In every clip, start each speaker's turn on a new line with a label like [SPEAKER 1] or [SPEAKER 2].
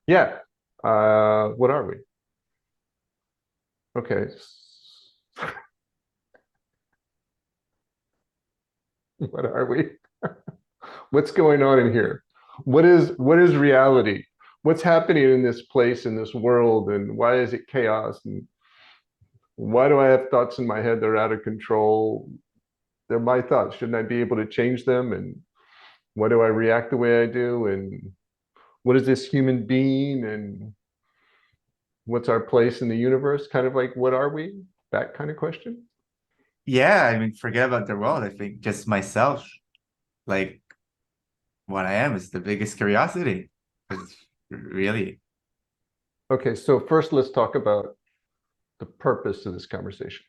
[SPEAKER 1] Yeah. What are we? Okay. What are we? What's going on in here? What is reality? What's happening in this place, in this world, and why is it chaos? And why do I have thoughts in my head that are out of control? They're my thoughts. Shouldn't I be able to change them? And why do I react the way I do? And what is this human being? And what's our place in the universe? Kind of like, what are we? That kind of question.
[SPEAKER 2] Yeah, I mean, forget about the world. I think just myself, like what I am is the biggest curiosity. It's really,
[SPEAKER 1] Okay, so first let's talk about the purpose of this conversation.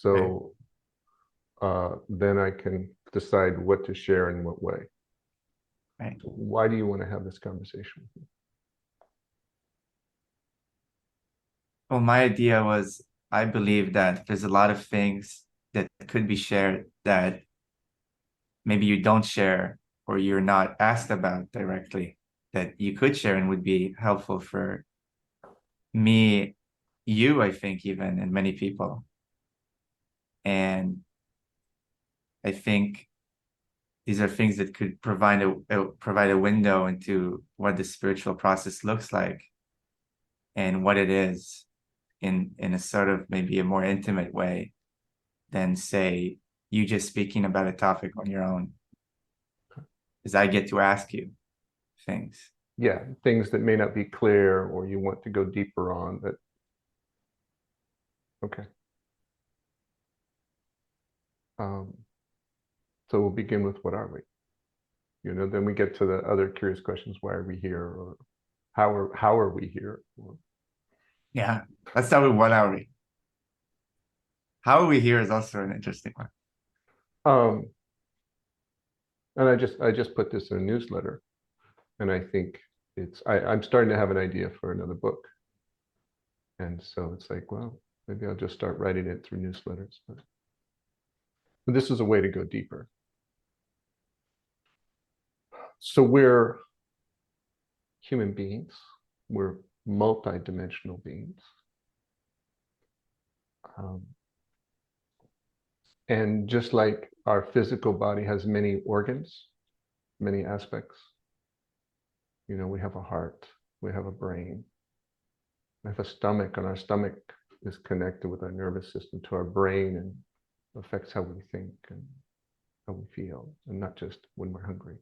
[SPEAKER 2] right,
[SPEAKER 1] So then I can decide what to share in what way.
[SPEAKER 2] right.
[SPEAKER 1] So why do you want to have this conversation with me?
[SPEAKER 2] Well, my idea was I believe that there's a lot of things that could be shared that maybe you don't share or you're not asked about directly that you could share and would be helpful for me, you, I think, even, and many people. And I think these are things that could provide a window into what the spiritual process looks like and what it is in a sort of maybe a more intimate way than say you just speaking about a topic on your own, because I get to ask you things.
[SPEAKER 1] Yeah, things that may not be clear or you want to go deeper on that. Okay. Um, so we'll begin with what are we? Then we get to the other curious questions. Why are we here? Or how are we here? Or,
[SPEAKER 2] Yeah, let's start with what are we? How are we here is also an interesting one.
[SPEAKER 1] um, and I just put this in a newsletter, and I think I'm starting to have an idea for another book. And so it's like, well, maybe I'll just start writing it through newsletters. But this is a way to go deeper. So we're human beings. We're multidimensional beings. Um, and just like our physical body has many organs, many aspects, we have a heart, we have a brain, we have a stomach, and our stomach is connected with our nervous system to our brain and affects how we think and how we feel, and not just when we're hungry.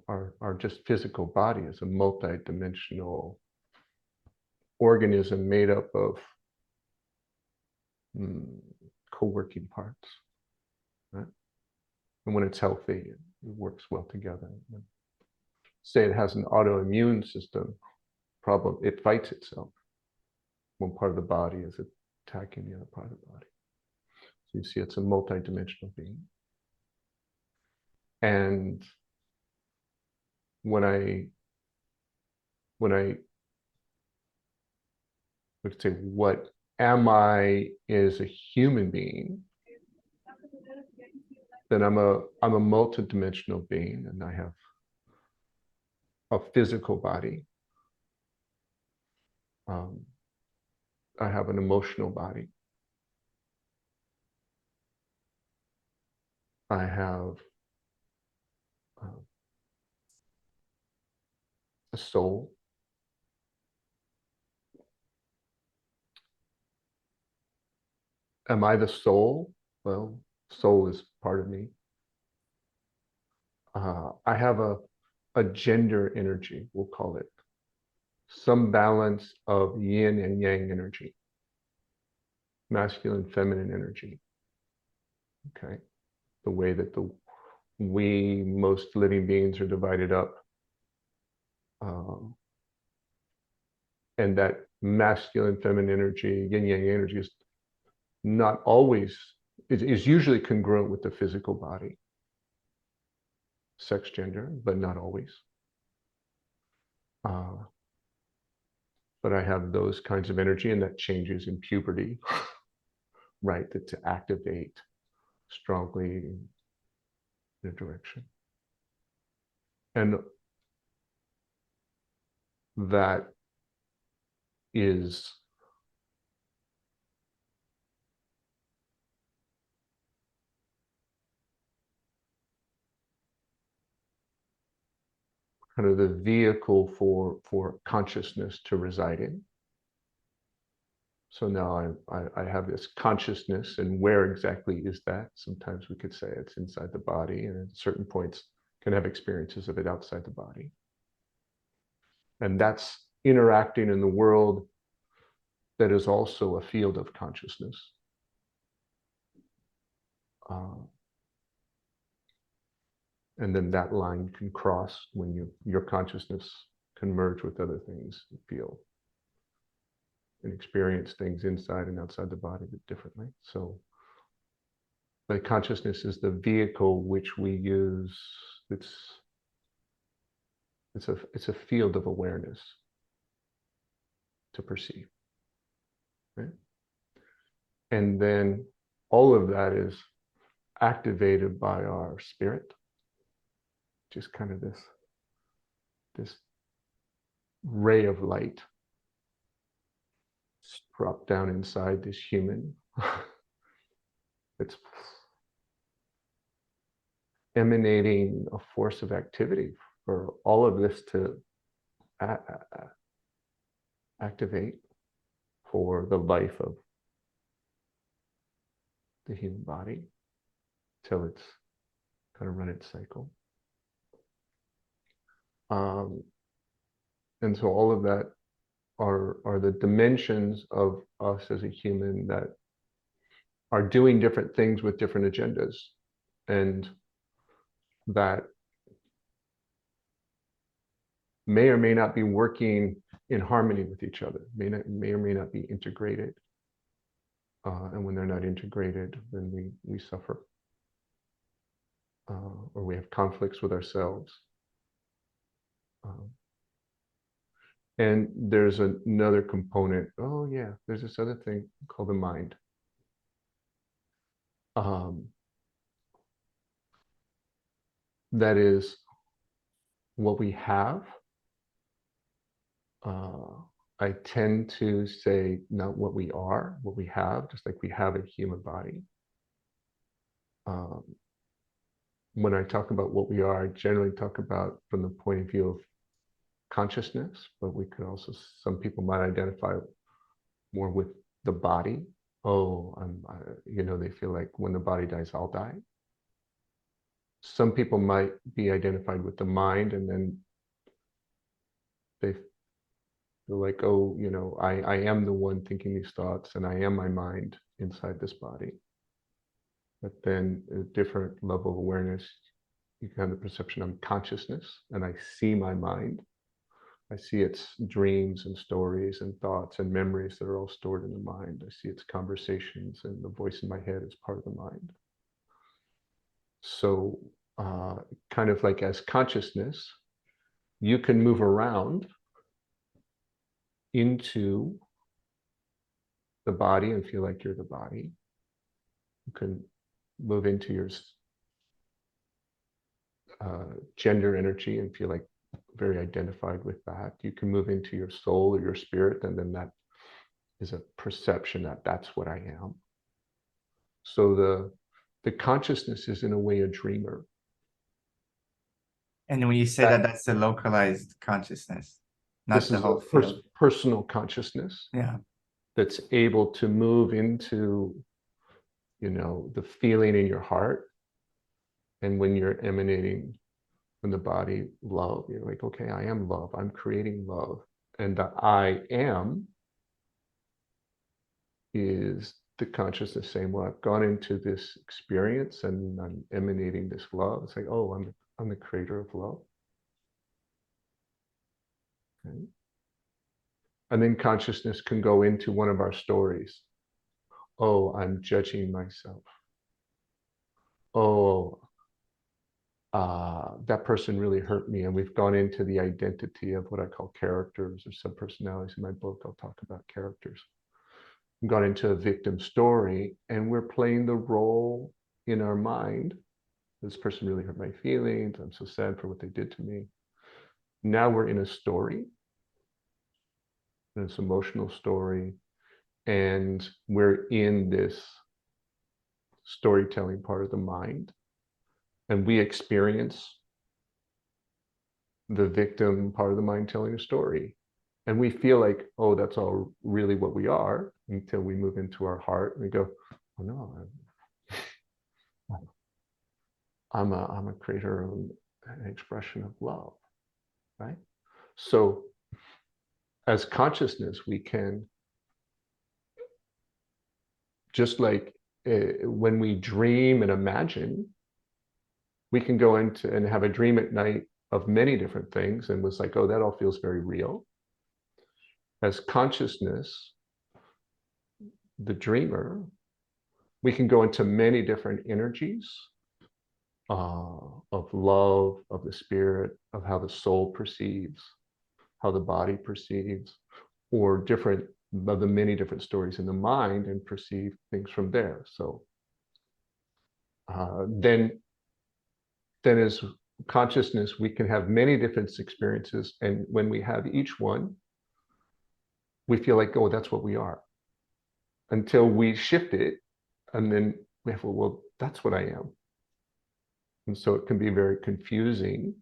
[SPEAKER 1] Our just physical body is a multi-dimensional organism made up of mm, co-working parts, right? And when it's healthy, it works well together. Say it has an autoimmune system problem, it fights itself. One part of the body is attacking the other part of the body. So you see, it's a multi-dimensional being. And when I when I would say, what am I as a human being? Then I'm a multi-dimensional being, and I have a physical body. Um, I have an emotional body. I have uh, a soul. Am I the soul? Well, soul is part of me. I have a gender energy, we'll call it, some balance of yin and yang energy, masculine, feminine energy. Okay, the way that we most living beings are divided up, um, and that masculine, feminine energy, yin yang energy is not always is usually congruent with the physical body, sex, gender, but not always. Uh, but I have those kinds of energy, and that changes in puberty, right? That to activate strongly in a direction. And that is kind of the vehicle for consciousness to reside in. So now I have this consciousness, and where exactly is that? Sometimes we could say it's inside the body, and at certain points can have experiences of it outside the body. And that's interacting in the world that is also a field of consciousness. And then that line can cross when your consciousness can merge with other things you feel and experience things inside and outside the body differently. So the consciousness is the vehicle which we use. It's a field of awareness to perceive, right? And then all of that is activated by our spirit, just kind of this ray of light dropped down inside this human. It's emanating a force of activity for all of this to activate for the life of the human body till it's kind of run its cycle. And so all of that are the dimensions of us as a human that are doing different things with different agendas, and that may or may not be working in harmony with each other, may or may not be integrated. And when they're not integrated, then we suffer. Or we have conflicts with ourselves. And there's another component. Oh yeah, there's this other thing called the mind. That is what we have. I tend to say not what we are, what we have, just like we have a human body. When I talk about what we are, I generally talk about from the point of view of consciousness, but we could also, some people might identify more with the body. Oh, they feel like when the body dies, I'll die. Some people might be identified with the mind, and then they feel like, oh, I am the one thinking these thoughts, and I am my mind inside this body. But then a different level of awareness, you can have the perception of consciousness, and I see my mind. I see its dreams and stories and thoughts and memories that are all stored in the mind. I see its conversations, and the voice in my head is part of the mind. So kind of like as consciousness, you can move around into the body and feel like you're the body. You can move into your gender energy and feel like very identified with that. You can move into your soul or your spirit, and then that is a perception that that's what I am. So the consciousness is in a way a dreamer.
[SPEAKER 2] And when you say that, that's the localized consciousness, not the whole field.
[SPEAKER 1] Personal consciousness.
[SPEAKER 2] Yeah.
[SPEAKER 1] That's able to move into, the feeling in your heart. And when you're emanating from the body love, you're like, okay, I am love. I'm creating love. And the I am is the consciousness saying, well, I've gone into this experience and I'm emanating this love. It's like, oh, I'm the creator of love. Okay. And then consciousness can go into one of our stories. Oh, I'm judging myself. Oh, that person really hurt me. And we've gone into the identity of what I call characters or subpersonalities. In my book, I'll talk about characters. We've gone into a victim story, and we're playing the role in our mind. This person really hurt my feelings. I'm so sad for what they did to me. Now we're in a story, this emotional story, and we're in this storytelling part of the mind, and we experience the victim part of the mind telling a story. And we feel like, oh, that's all really what we are, until we move into our heart and we go, oh no, I'm a creator of an expression of love, right? So as consciousness, we can, just like when we dream and imagine, we can go into and have a dream at night of many different things and was like, oh, that all feels very real. As consciousness, the dreamer, we can go into many different energies of love, of the spirit, of how the soul perceives, how the body perceives, or different of the many different stories in the mind, and perceive things from there. So then as consciousness, we can have many different experiences, and when we have each one, we feel like, oh, that's what we are, until we shift it, and then we have, well, that's what I am. And so it can be very confusing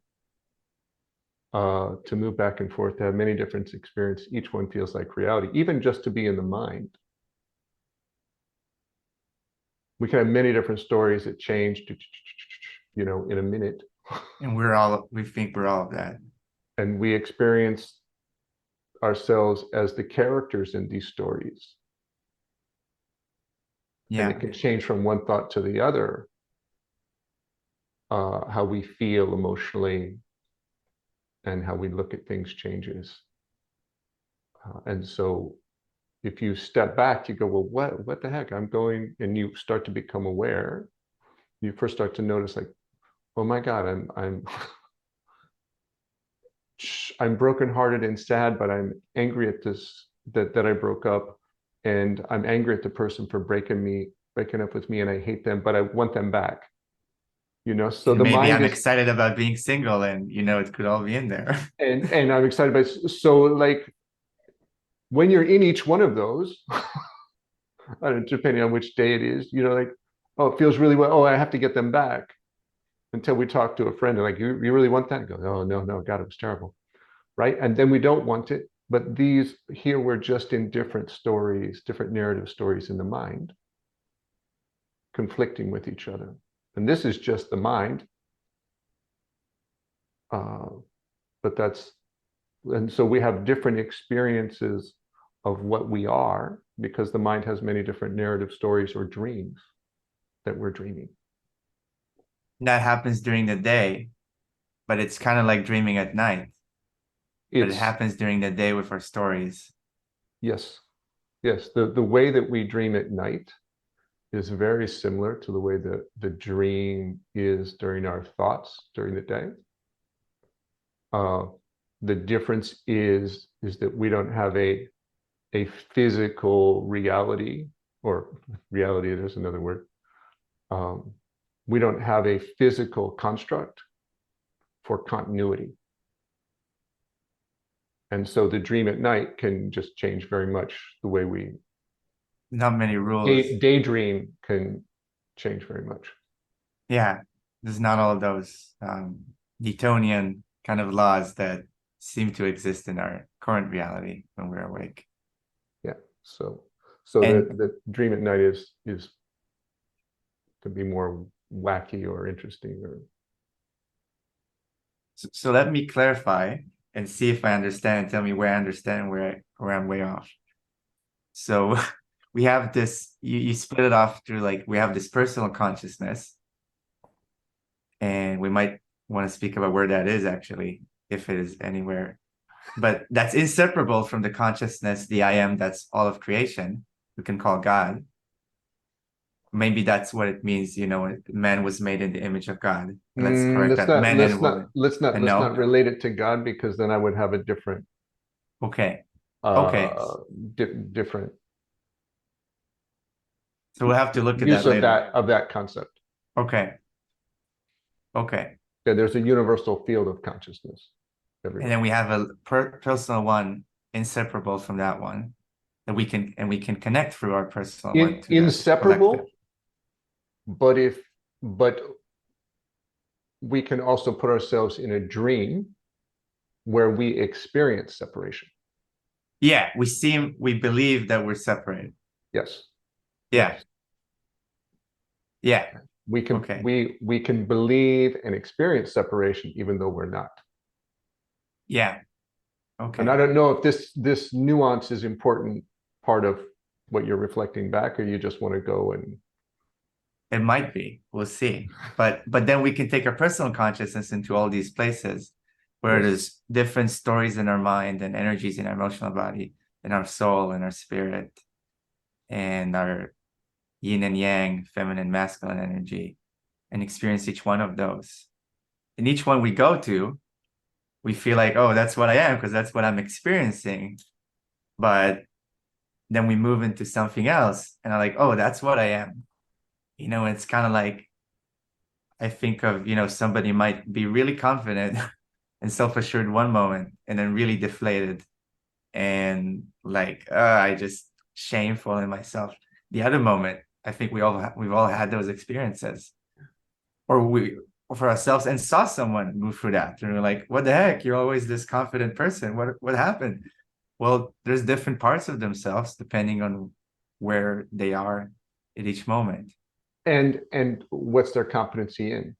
[SPEAKER 1] to move back and forth, to have many different experiences. Each one feels like reality, even just to be in the mind. We can have many different stories that change, in a minute.
[SPEAKER 2] And we think we're all of that.
[SPEAKER 1] And we experience ourselves as the characters in these stories. And it can change from one thought to the other, how we feel emotionally and how we look at things changes. And so if you step back, you go, well, what the heck? I'm going, and you start to become aware. You first start to notice, like, oh my God, I'm brokenhearted and sad, but I'm angry at this, that I broke up, and I'm angry at the person for breaking up with me, and I hate them, but I want them back. So
[SPEAKER 2] And
[SPEAKER 1] the
[SPEAKER 2] maybe
[SPEAKER 1] mind
[SPEAKER 2] I'm
[SPEAKER 1] is
[SPEAKER 2] excited about being single, and it could all be in there.
[SPEAKER 1] and I'm excited by, so like when you're in each one of those, I don't know, depending on which day it is, like, oh, it feels really well. Oh, I have to get them back, until we talk to a friend and like, you really want that? And go, oh no, God, it was terrible. Right. And then we don't want it. But these here, we're just in different stories, different narrative stories in the mind, conflicting with each other. And this is just the mind. But that's, and so we have different experiences of what we are, because the mind has many different narrative stories or dreams that we're dreaming.
[SPEAKER 2] That happens during the day, but it's kind of like dreaming at night. But it
[SPEAKER 1] It's,
[SPEAKER 2] happens during the day with our stories.
[SPEAKER 1] yes, the way that we dream at night is very similar to the way that the dream is during our thoughts during the day. The difference is that we don't have a physical reality, or reality, it is another word. We don't have a physical construct for continuity. And so the dream at night can just change very much the way we
[SPEAKER 2] Not many rules.
[SPEAKER 1] daydream can change very much.
[SPEAKER 2] Yeah, there's not all those Newtonian kind of laws that seem to exist in our current reality when we're awake.
[SPEAKER 1] Yeah. So
[SPEAKER 2] And
[SPEAKER 1] the dream at night is to be more wacky or interesting, or
[SPEAKER 2] so let me clarify and see if I understand. Tell me where I understand, where I'm way off. So we have this, you split it off through, like, we have this personal consciousness, and we might want to speak about where that is actually, if it is anywhere. But that's inseparable from the consciousness, the I am, that's all of creation, we can call God. Maybe that's what it means, man was made in the image of God. Let's correct that. Man and woman.
[SPEAKER 1] let's
[SPEAKER 2] No?
[SPEAKER 1] not relate it to God, because then I would have a different
[SPEAKER 2] Okay. Okay.
[SPEAKER 1] uh different
[SPEAKER 2] So we'll have to look at
[SPEAKER 1] use
[SPEAKER 2] that later.
[SPEAKER 1] of that concept.
[SPEAKER 2] Okay. Okay.
[SPEAKER 1] Yeah, there's a universal field of consciousness
[SPEAKER 2] And
[SPEAKER 1] everywhere.
[SPEAKER 2] then we have a personal one inseparable from that one, that we can connect through our personal one to the collective.
[SPEAKER 1] Inseparable, but but we can also put ourselves in a dream where we experience separation.
[SPEAKER 2] Yeah, we believe that we're separated.
[SPEAKER 1] Yes.
[SPEAKER 2] Yeah.
[SPEAKER 1] Yes.
[SPEAKER 2] Yeah.
[SPEAKER 1] We can
[SPEAKER 2] Okay.
[SPEAKER 1] we can believe and experience separation even though we're not.
[SPEAKER 2] Yeah.
[SPEAKER 1] And I
[SPEAKER 2] Okay.
[SPEAKER 1] don't know if this nuance is important part of what you're reflecting back, or you just want to go and
[SPEAKER 2] It might be. We'll see. But then we can take our personal consciousness into all these places where
[SPEAKER 1] yes.
[SPEAKER 2] there's different stories in our mind and energies in our emotional body, in our soul, in our spirit, and our yin and yang, feminine, masculine energy, and experience each one of those. And each one we go to, we feel like, oh, that's what I am, because that's what I'm experiencing. But then we move into something else, and I'm like, oh, that's what I am. It's kind of like, I think of, somebody might be really confident and self-assured one moment, and then really deflated and like, I just shameful in myself. The other moment, I think we've all had those experiences, or for ourselves, and saw someone move through that. And we're like, what the heck? You're always this confident person. What happened? Well, there's different parts of themselves depending on where they are at each moment.
[SPEAKER 1] And what's their competency in,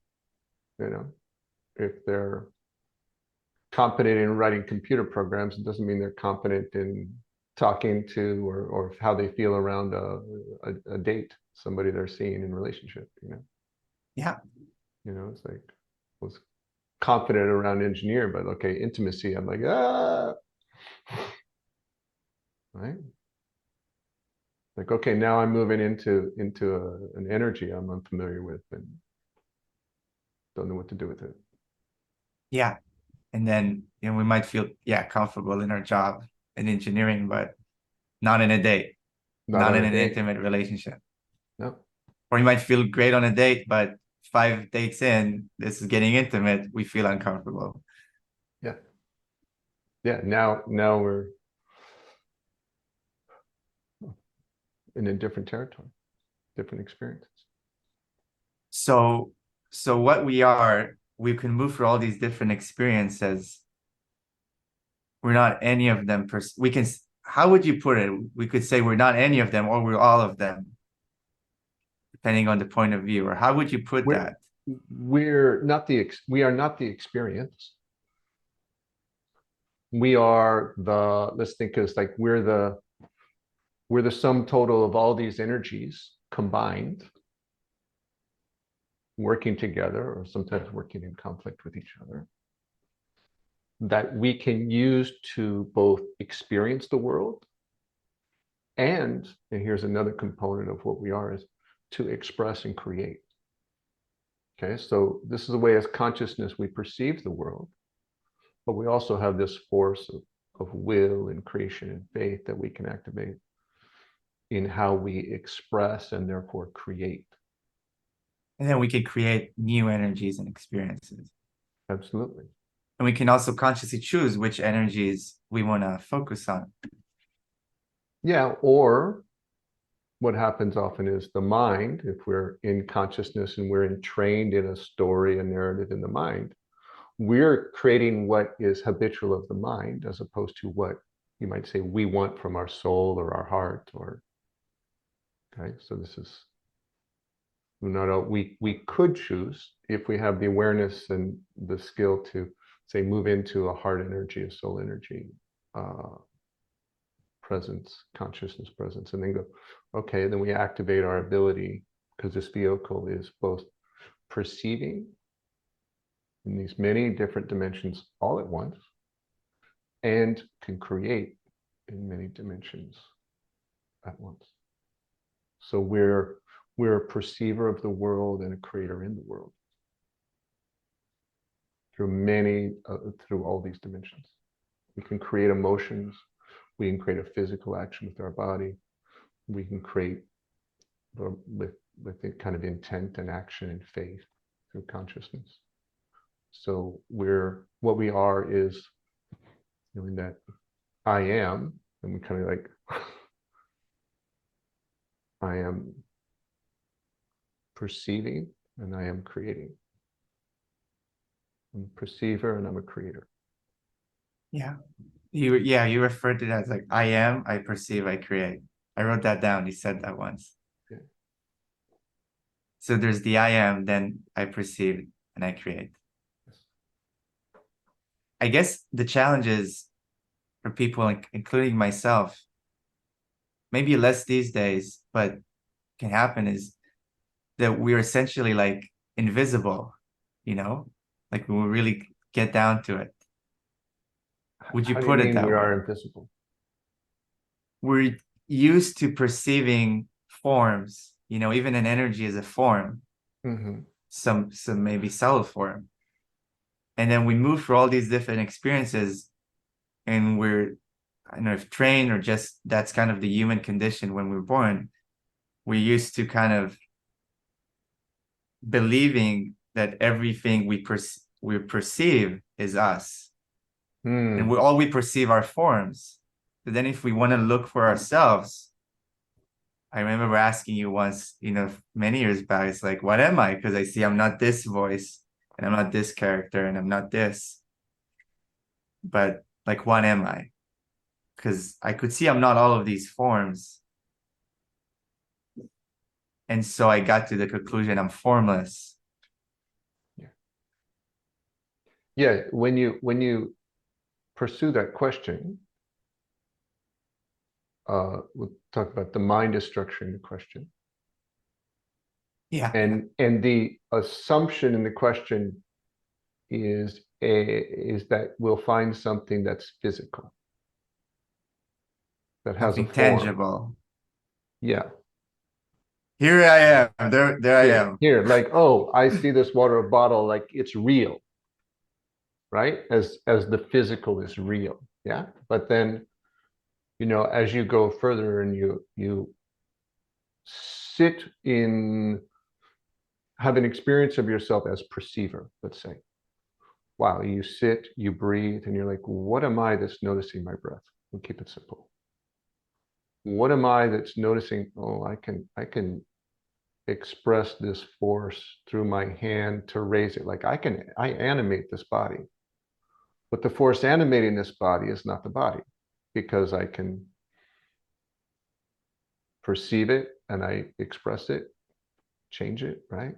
[SPEAKER 1] if they're competent in writing computer programs, it doesn't mean they're competent in talking to or how they feel around a date, somebody they're seeing in relationship.
[SPEAKER 2] Yeah.
[SPEAKER 1] It's like I was confident around engineer, but okay, intimacy, I'm like, right. Like, okay, now I'm moving into an energy I'm unfamiliar with and don't know what to do with it.
[SPEAKER 2] Yeah. And then, we might feel, yeah, comfortable in our job in engineering, but not in a date,
[SPEAKER 1] Not
[SPEAKER 2] not
[SPEAKER 1] on
[SPEAKER 2] in
[SPEAKER 1] a
[SPEAKER 2] an
[SPEAKER 1] date.
[SPEAKER 2] intimate relationship.
[SPEAKER 1] No.
[SPEAKER 2] Or you might feel great on a date, but 5 dates in, this is getting intimate, we feel uncomfortable.
[SPEAKER 1] Yeah. Yeah. Now we're in a different territory, different experiences.
[SPEAKER 2] So what we can move through all these different experiences. We're not any of them. How would you put it? We could say we're not any of them, or we're all of them, depending on the point of view. Or how would you put
[SPEAKER 1] We're
[SPEAKER 2] that?
[SPEAKER 1] we are not the experience. We are let's think it's like we're the sum total of all these energies combined, working together or sometimes working in conflict with each other, that we can use to both experience the world and here's another component of what we are, is to express and create. Okay, so this is the way as consciousness we perceive the world, but we also have this force of will and creation and faith that we can activate in how we express and therefore create.
[SPEAKER 2] And then we can create new energies and experiences.
[SPEAKER 1] Absolutely.
[SPEAKER 2] And we can also consciously choose which energies we want to focus on.
[SPEAKER 1] Yeah, or what happens often is the mind, if we're in consciousness and we're entrained in a story, a narrative in the mind, we're creating what is habitual of the mind as opposed to what you might say we want from our soul or our heart. Or okay, so this is not we could choose, if we have the awareness and the skill to say move into a heart energy, a soul energy, presence, consciousness presence, and then go, okay, then we activate our ability, because this vehicle is both perceiving in these many different dimensions all at once and can create in many dimensions at once. So we're a perceiver of the world and a creator in the world through all these dimensions. We can create emotions. We can create a physical action with our body. We can create with the kind of intent and action and faith through consciousness. So what we are is, in that I am, and we kind of like, I am perceiving and I am creating. I'm a perceiver and I'm a creator.
[SPEAKER 2] Yeah. You referred to that as like I am, I perceive, I create. I wrote that down. You said that once.
[SPEAKER 1] Yeah.
[SPEAKER 2] So there's the I am, then I perceive and I create. I guess the challenge is for people, including myself, maybe less these days, but can happen is that we're essentially like invisible, you know? Like when we really get down to it. Would you
[SPEAKER 1] How do you
[SPEAKER 2] put it
[SPEAKER 1] mean we
[SPEAKER 2] that way?
[SPEAKER 1] are invisible?
[SPEAKER 2] We're used to perceiving forms, even an energy is a form,
[SPEAKER 1] Mm-hmm.
[SPEAKER 2] some maybe solid form. And then we move through all these different experiences and we're, I don't know if trained or just that's kind of the human condition when we're born. We're used to kind of believing that everything we perceive is us. And
[SPEAKER 1] Hmm.
[SPEAKER 2] all we perceive are forms. But then if we want to look for ourselves, I remember asking you once, many years back, it's like, what am I? Because I see I'm not this voice and I'm not this character and I'm not this. But like, what am I? Because I could see I'm not all of these forms. And so I got to the conclusion I'm formless.
[SPEAKER 1] Yeah. Yeah. When you pursue that question, we'll talk about the mind is structuring the question.
[SPEAKER 2] Yeah.
[SPEAKER 1] And the assumption in the question is that we'll find something that's physical, that has a
[SPEAKER 2] Something
[SPEAKER 1] form.
[SPEAKER 2] tangible.
[SPEAKER 1] Yeah.
[SPEAKER 2] Here I am. There I am.
[SPEAKER 1] Here, like, oh, I see this water bottle, like it's real, right? As the physical is real. Yeah. But then, as you go further and you sit in, have an experience of yourself as perceiver, let's say. Wow, you sit, you breathe, and you're like, what am I that's noticing my breath? We'll keep it simple. What am I that's noticing? Oh, I can express this force through my hand to raise it. Like I animate this body. But the force animating this body is not the body, because I can perceive it and I express it, change it, right?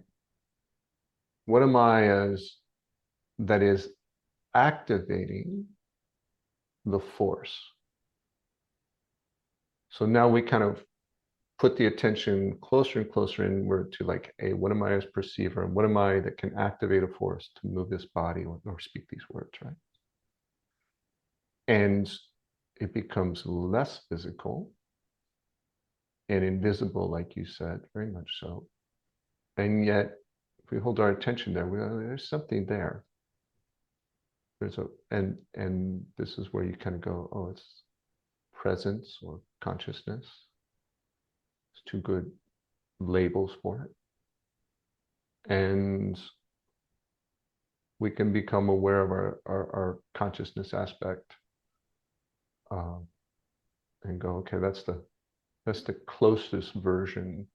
[SPEAKER 1] What am I as that is activating the force? So now we kind of put the attention closer and closer inward to like, hey, what am I as perceiver? And what am I that can activate a force to move this body or speak these words, right? And it becomes less physical and invisible, like you said, very much so. And yet, if we hold our attention there, there's something there. There's a and this is where you kind of go, oh, it's presence or consciousness. It's two good labels for it. And we can become aware of our consciousness aspect, um, and go, okay, that's the closest version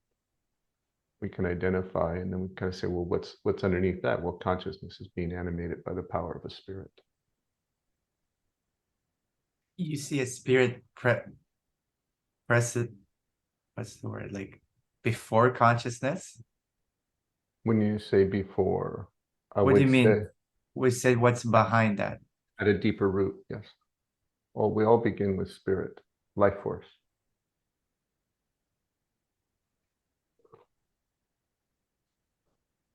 [SPEAKER 1] we can identify. And then we kind of say, well, what's underneath that? Well, consciousness is being animated by the power of a spirit.
[SPEAKER 2] You see a spirit present, what's the word? Like before consciousness?
[SPEAKER 1] When you say before, I
[SPEAKER 2] What do you
[SPEAKER 1] would say
[SPEAKER 2] mean? We said what's behind that?
[SPEAKER 1] at a deeper root, yes. Well, we all begin with spirit, life force.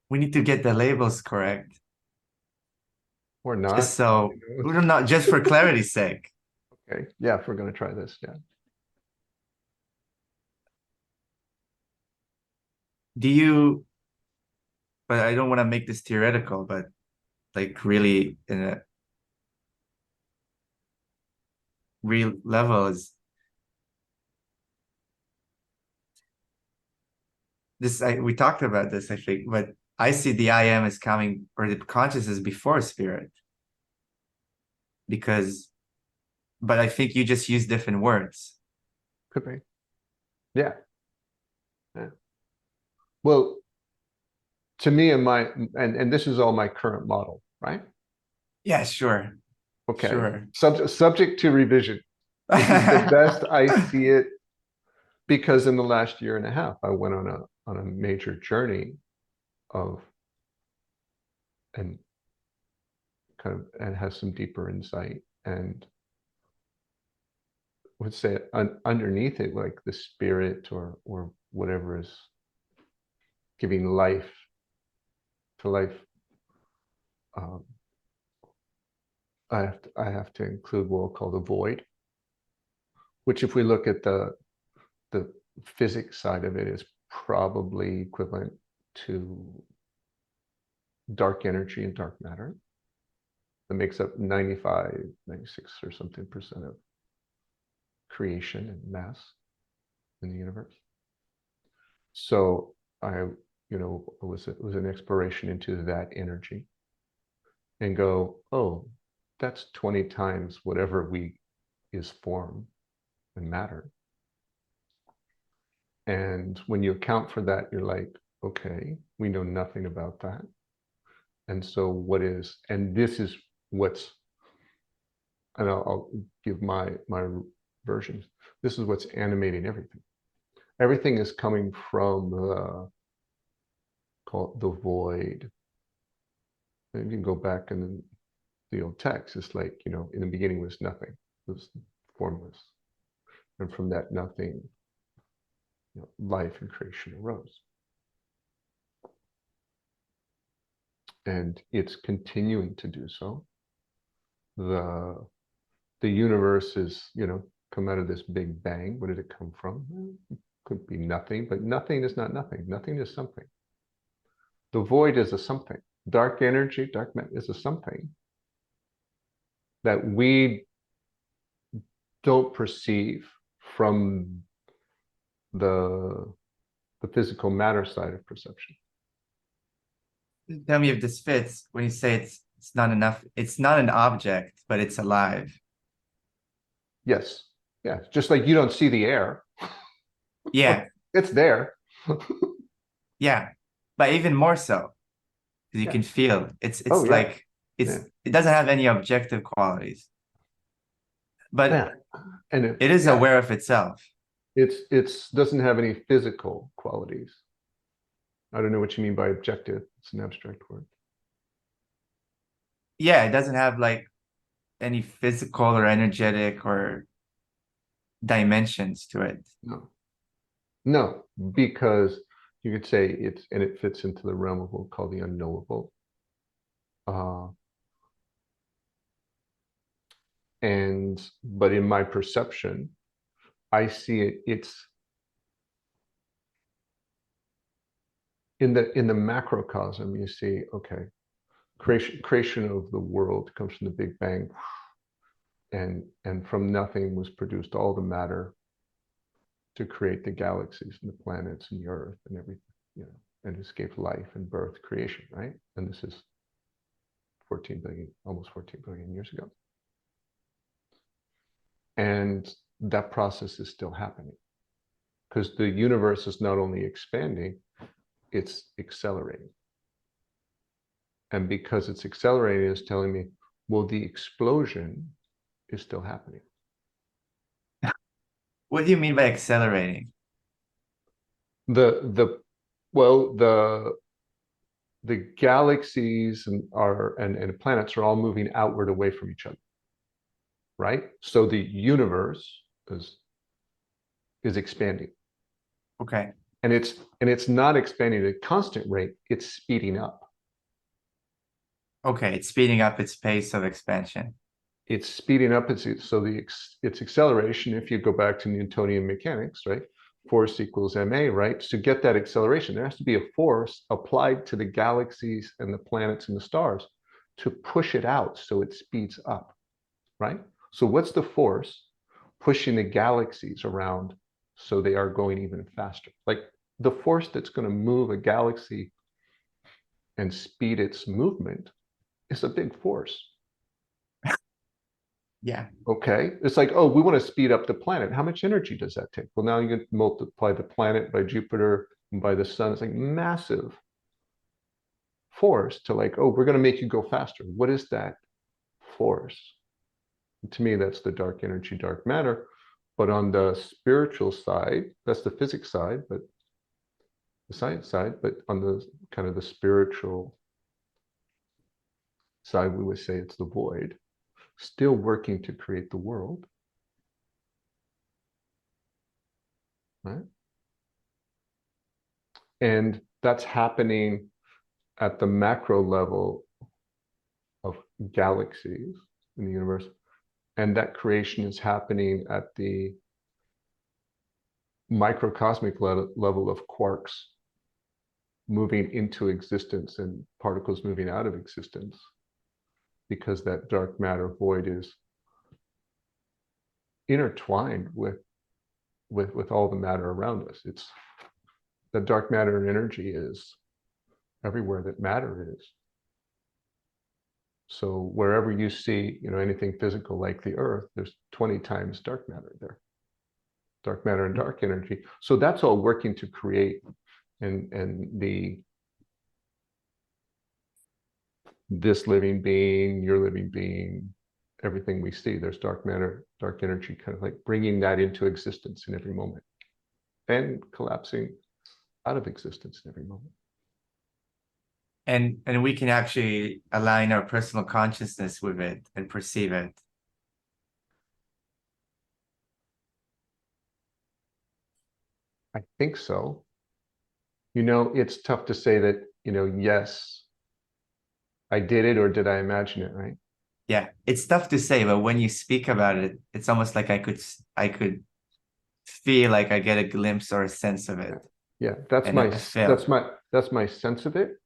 [SPEAKER 2] We need to get the labels correct.
[SPEAKER 1] Or
[SPEAKER 2] Just
[SPEAKER 1] not.
[SPEAKER 2] so, well, not just for clarity's sake.
[SPEAKER 1] Okay. Yeah, if we're going to try this, yeah.
[SPEAKER 2] Do you, but I don't want to make this theoretical, but like really in a real level is this, we talked about this, I think, but I see the I am as coming, or the consciousness before spirit. Because but I think you just use different words.
[SPEAKER 1] Could be. Yeah. Yeah. Well, to me and and this is all my current model, right?
[SPEAKER 2] Yeah, sure,
[SPEAKER 1] Okay.
[SPEAKER 2] sure.
[SPEAKER 1] Subject to revision. This is the best I see it because in the last year and a half, I went on a major journey of and kind of and has some deeper insight and would say underneath it, like the spirit or whatever is giving life to life. Um, I have to include what we'll call the void, which if we look at the physics side of it is probably equivalent to dark energy and dark matter. That makes up 95, 96 or something percent of creation and mass in the universe. So I, it was an exploration into that energy and go, oh, that's 20 times whatever we is form and matter. And when you account for that, you're like, okay, we know nothing about that. And so what is, and this is what's, and I'll give my versions. This is what's animating everything. Everything is coming from called the void. And you can go back in the old text. It's like, in the beginning was nothing. It was formless. And from that nothing, life and creation arose. And it's continuing to do so. The the universe is, come out of this big bang. Where did it come from? It could be nothing, but nothing is not nothing. Nothing is something. The void is a something. Dark energy, dark matter is a something that we don't perceive from the the physical matter side of perception.
[SPEAKER 2] Tell me if this fits when you say it's not enough. It's not an object, but it's alive.
[SPEAKER 1] Yes. Yeah. Just like you don't see the air.
[SPEAKER 2] Yeah,
[SPEAKER 1] It's there.
[SPEAKER 2] yeah. But even more so, because you
[SPEAKER 1] Yeah.
[SPEAKER 2] can feel
[SPEAKER 1] Oh
[SPEAKER 2] it's
[SPEAKER 1] yeah.
[SPEAKER 2] like it's
[SPEAKER 1] Yeah.
[SPEAKER 2] it doesn't have any objective qualities, but
[SPEAKER 1] Yeah. And
[SPEAKER 2] it is
[SPEAKER 1] yeah,
[SPEAKER 2] aware of itself.
[SPEAKER 1] it's doesn't have any physical qualities. I don't know what you mean by objective. It's an abstract word.
[SPEAKER 2] Yeah, it doesn't have like any physical or energetic or dimensions to it.
[SPEAKER 1] No. No, because you could say it fits into the realm of what we call the unknowable. Uh, but in my perception, I see it's in the macrocosm, you see, okay, creation of the world comes from the Big Bang, and from nothing was produced all the matter to create the galaxies and the planets and the earth and everything, and escape life and birth, creation, right? And this is 14 billion, almost 14 billion years ago. And that process is still happening because the universe is not only expanding, it's accelerating. And because it's accelerating, it's telling me, well, the explosion is still happening.
[SPEAKER 2] What do you mean by accelerating?
[SPEAKER 1] The well, the galaxies and planets are all moving outward away from each other, right? So the universe is expanding.
[SPEAKER 2] Okay.
[SPEAKER 1] And it's not expanding at a constant rate, it's speeding up.
[SPEAKER 2] Okay, it's speeding up its pace of expansion.
[SPEAKER 1] It's speeding up. It's acceleration. If you go back to Newtonian mechanics, right? Force equals ma, right? To get that acceleration, there has to be a force applied to the galaxies and the planets and the stars to push it out so it speeds up, right? So what's the force pushing the galaxies around so they are going even faster? Like the force that's going to move a galaxy and speed its movement is a big force.
[SPEAKER 2] Yeah.
[SPEAKER 1] Okay. It's like, oh, we want to speed up the planet. How much energy does that take? Well, now you can multiply the planet by Jupiter and by the sun. It's like massive force to like, oh, we're going to make you go faster. What is that force? To me, that's the dark energy, dark matter. But on the spiritual side, that's the physics side, but the science side, but on the kind of the spiritual side, we would say it's the void, still working to create the world, right? And that's happening at the macro level of galaxies in the universe. And that creation is happening at the microcosmic level of quarks moving into existence and particles moving out of existence, because that dark matter void is intertwined with all the matter around us. It's the dark matter and energy is everywhere that matter is. So wherever you see, anything physical like the earth, there's 20 times dark matter there. Dark matter and dark energy. So that's all working to create and this living being, your living being, everything we see, there's dark matter, dark energy, kind of like bringing that into existence in every moment and collapsing out of existence in every moment.
[SPEAKER 2] And we can actually align our personal consciousness with it and perceive it.
[SPEAKER 1] I think so. It's tough to say that, yes, I did it or did I imagine it, right?
[SPEAKER 2] Yeah, it's tough to say, but when you speak about it, it's almost like I could feel like I get a glimpse or a sense of it.
[SPEAKER 1] Yeah, that's
[SPEAKER 2] And
[SPEAKER 1] my
[SPEAKER 2] I felt.
[SPEAKER 1] that's my sense of it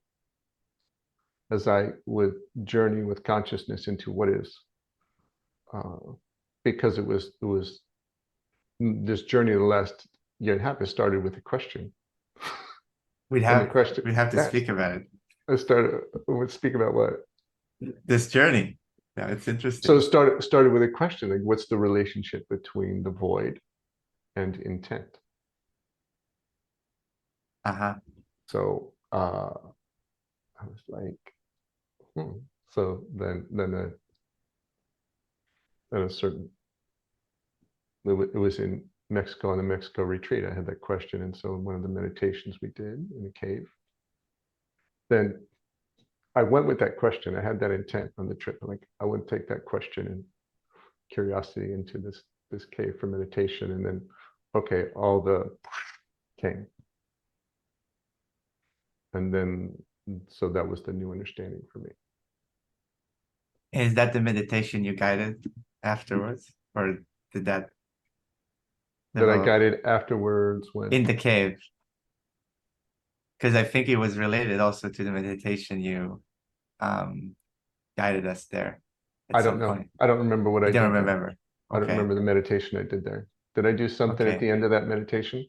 [SPEAKER 1] as I would journey with consciousness into what is, uh, because it was this journey of the last year and a half. It started with a question,
[SPEAKER 2] We'd
[SPEAKER 1] and the
[SPEAKER 2] have
[SPEAKER 1] question,
[SPEAKER 2] we'd have to
[SPEAKER 1] yes,
[SPEAKER 2] speak about it.
[SPEAKER 1] I started would speak about what.
[SPEAKER 2] This journey. Yeah, it's
[SPEAKER 1] So it
[SPEAKER 2] interesting.
[SPEAKER 1] started with a question, like what's the relationship between the void and intent?
[SPEAKER 2] Uh-huh.
[SPEAKER 1] So I was like, hmm. So then a certain it was in Mexico on the Mexico retreat. I had that question, and so in one of the meditations we did in a cave, then I went with that question. I had that intent on the trip. Like I would take that question and curiosity into this cave for meditation, and then okay, all the came, and then so that was the new understanding for me.
[SPEAKER 2] Is that the meditation you guided afterwards? Or did that
[SPEAKER 1] That I
[SPEAKER 2] develop
[SPEAKER 1] guided afterwards when
[SPEAKER 2] in the cave? Because I think it was related also to the meditation you um guided us there at
[SPEAKER 1] I don't
[SPEAKER 2] some
[SPEAKER 1] know.
[SPEAKER 2] point.
[SPEAKER 1] I don't remember what
[SPEAKER 2] You
[SPEAKER 1] I
[SPEAKER 2] don't
[SPEAKER 1] did there.
[SPEAKER 2] remember.
[SPEAKER 1] I don't
[SPEAKER 2] Okay.
[SPEAKER 1] remember the meditation I did there. Did I do something at
[SPEAKER 2] Okay.
[SPEAKER 1] the end of that meditation?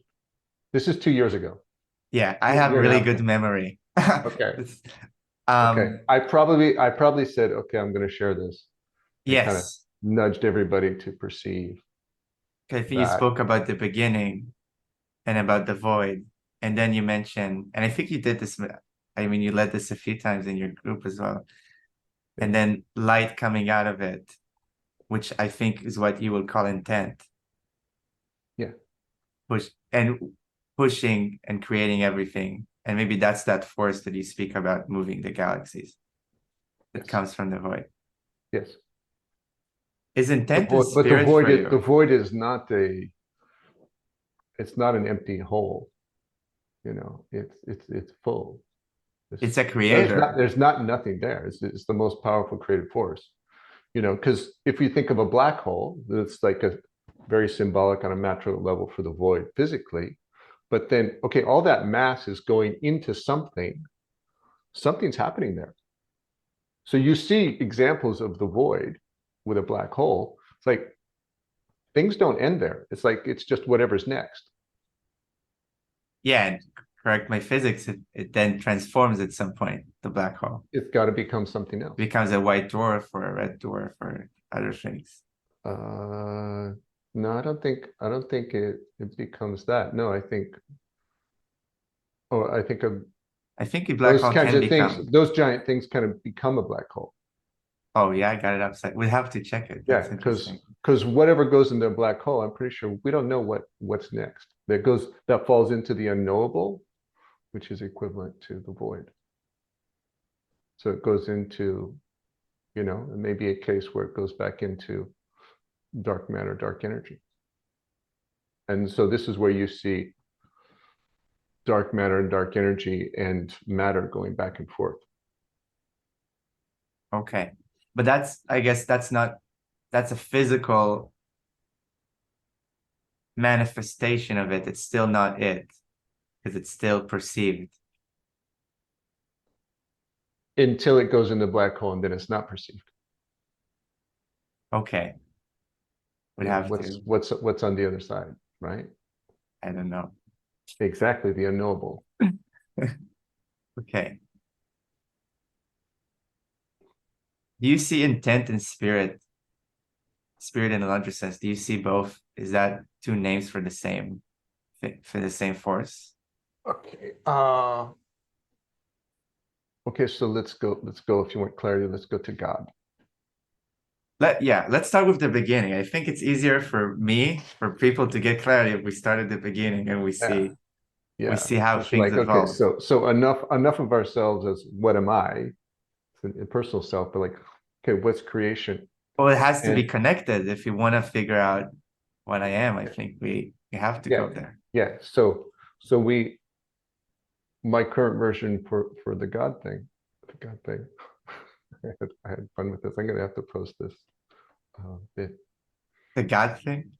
[SPEAKER 1] This is 2 years ago.
[SPEAKER 2] Yeah, I have
[SPEAKER 1] Year and a
[SPEAKER 2] really
[SPEAKER 1] half
[SPEAKER 2] good
[SPEAKER 1] ago.
[SPEAKER 2] memory.
[SPEAKER 1] Okay.
[SPEAKER 2] It's-
[SPEAKER 1] Okay.
[SPEAKER 2] Um,
[SPEAKER 1] I probably said, okay, I'm going to share this and kind of
[SPEAKER 2] yes.
[SPEAKER 1] nudged everybody to perceive
[SPEAKER 2] I think you
[SPEAKER 1] that.
[SPEAKER 2] spoke about the beginning and about the void. And then you mentioned, and I think you did this, I mean, you led this a few times in your group as well.
[SPEAKER 1] Yeah.
[SPEAKER 2] And then light coming out of it, which I think is what you will call intent.
[SPEAKER 1] Yeah.
[SPEAKER 2] Push and pushing and creating everything. And maybe that's that force that you speak about moving the galaxies that
[SPEAKER 1] Yes.
[SPEAKER 2] comes from the void.
[SPEAKER 1] Yes.
[SPEAKER 2] Is
[SPEAKER 1] The
[SPEAKER 2] intent a
[SPEAKER 1] void, but the
[SPEAKER 2] spirit
[SPEAKER 1] void
[SPEAKER 2] for
[SPEAKER 1] is the
[SPEAKER 2] you?
[SPEAKER 1] void is not it's not an empty hole. It's full.
[SPEAKER 2] It's a
[SPEAKER 1] There's not
[SPEAKER 2] creator.
[SPEAKER 1] there's not nothing there. It's the most powerful creative force. Because if you think of a black hole, it's like a very symbolic on a macro level for the void physically. But then, okay, all that mass is going into something. Something's happening there. So you see examples of the void with a black hole. It's like things don't end there. It's like it's just whatever's next.
[SPEAKER 2] Yeah, and correct my physics, it then transforms at some point, the black hole.
[SPEAKER 1] It's got to become something else.
[SPEAKER 2] Becomes a white dwarf or a red dwarf or other things.
[SPEAKER 1] No, I don't think it becomes that. No, I think, oh, I think of
[SPEAKER 2] I think a black
[SPEAKER 1] those
[SPEAKER 2] hole
[SPEAKER 1] kinds
[SPEAKER 2] can
[SPEAKER 1] of things,
[SPEAKER 2] become.
[SPEAKER 1] those giant things kind of become a black hole.
[SPEAKER 2] Oh yeah, I got it upside. We have to check it.
[SPEAKER 1] Yeah,
[SPEAKER 2] That's interesting.
[SPEAKER 1] because whatever goes into a black hole, I'm pretty sure we don't know what's next. That falls into the unknowable, which is equivalent to the void. So it goes into, it may be a case where it goes back into dark matter, dark energy. And so this is where you see dark matter and dark energy and matter going back and forth.
[SPEAKER 2] Okay. But that's, I guess that's not, that's a physical manifestation of it. It's still not it because it's still perceived.
[SPEAKER 1] Until it goes in the black hole and then it's not perceived.
[SPEAKER 2] Okay. Would
[SPEAKER 1] Yeah,
[SPEAKER 2] have to,
[SPEAKER 1] what's on the other side, right?
[SPEAKER 2] I don't know.
[SPEAKER 1] Exactly, the unknowable.
[SPEAKER 2] Okay. Do you see intent and spirit? Spirit in a larger sense. Do you see both? Is that two names for the same force?
[SPEAKER 1] Okay. Okay, so let's go if you want clarity, let's go to God.
[SPEAKER 2] Let's start with the beginning. I think it's easier for me, for people to get clarity if we start at the beginning and
[SPEAKER 1] Yeah.
[SPEAKER 2] we
[SPEAKER 1] Yeah.
[SPEAKER 2] see how
[SPEAKER 1] Just
[SPEAKER 2] things
[SPEAKER 1] like, okay,
[SPEAKER 2] evolve.
[SPEAKER 1] so enough of ourselves as what am I, a personal self, but like, okay, what's creation?
[SPEAKER 2] Well, it has to be
[SPEAKER 1] And
[SPEAKER 2] connected if you want to figure out what I am. I think we have to
[SPEAKER 1] yeah,
[SPEAKER 2] go there.
[SPEAKER 1] yeah. So my current version for the God thing. I had fun with this. I'm gonna have to post this bit.
[SPEAKER 2] The God thing?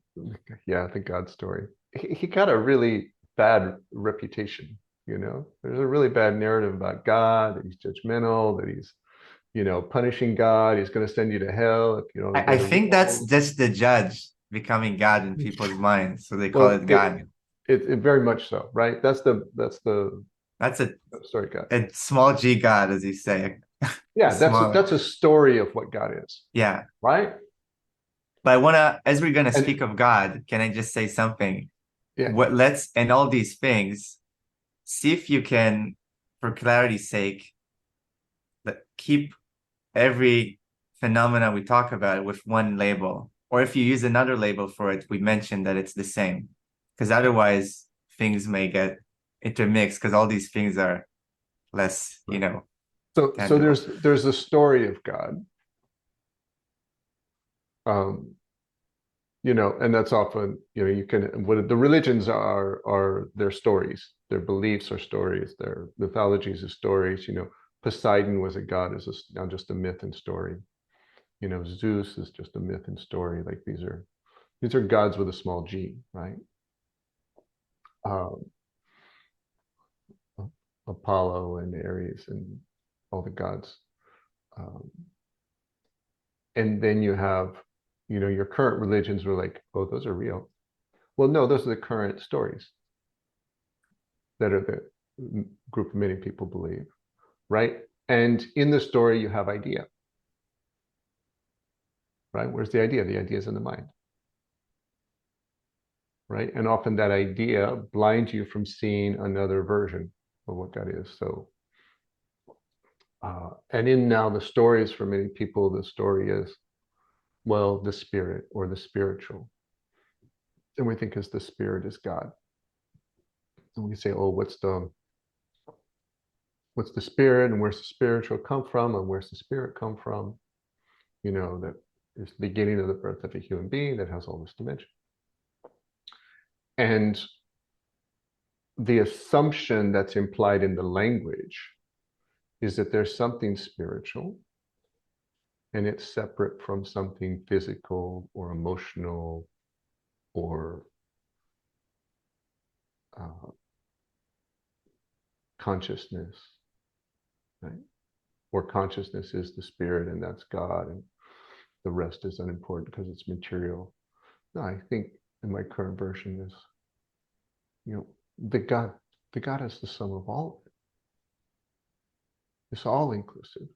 [SPEAKER 1] Yeah, the God story. He got a really bad reputation, There's a really bad narrative about God, that he's judgmental, that he's, punishing God, he's going to send you to hell if you don't obey
[SPEAKER 2] I
[SPEAKER 1] the
[SPEAKER 2] think that's
[SPEAKER 1] rules.
[SPEAKER 2] just the judge becoming God in people's minds. So they call
[SPEAKER 1] Well,
[SPEAKER 2] it God.
[SPEAKER 1] it very much so, right? That's the
[SPEAKER 2] That's
[SPEAKER 1] story God.
[SPEAKER 2] a small G God, as you say.
[SPEAKER 1] Yeah,
[SPEAKER 2] Smaller.
[SPEAKER 1] that's a story of what God is,
[SPEAKER 2] Yeah.
[SPEAKER 1] right?
[SPEAKER 2] But I wanna, as we're gonna
[SPEAKER 1] And
[SPEAKER 2] speak of God, can I just say something?
[SPEAKER 1] yeah,
[SPEAKER 2] What let's and all these things, see if you can, for clarity's sake, keep every phenomena we talk about with one label. Or if you use another label for it, we mentioned that it's the same. Because otherwise things may get intermixed because all these things are less,
[SPEAKER 1] so
[SPEAKER 2] tangible.
[SPEAKER 1] there's a story of God, um, and that's often, you can, what the religions are their stories, their beliefs are stories, their mythologies are stories. Poseidon was a god, is now just a myth and story. Zeus is just a myth and story. Like these are gods with a small g, right? Um, Apollo and Ares and all the gods. Um, and then you have, your current religions were like, oh, those are real. Well, no, those are the current stories that are the group of many people believe, right? And in the story, you have idea, right? Where's the idea? The idea is in the mind, right? And often that idea blinds you from seeing another version of what God is. So, and in now the stories for many people, the story is, well, the spirit or the spiritual. And we think as the spirit is God. And we say, oh, what's the spirit and where's the spiritual come from and where's the spirit come from? That is the beginning of the birth of a human being that has all this dimension. And the assumption that's implied in the language is that there's something spiritual and it's separate from something physical or emotional or uh, consciousness, right? Or consciousness is the spirit and that's God, and the rest is unimportant because it's material. No, I think in my current version is, the God, is the sum of all of it. It's all inclusive.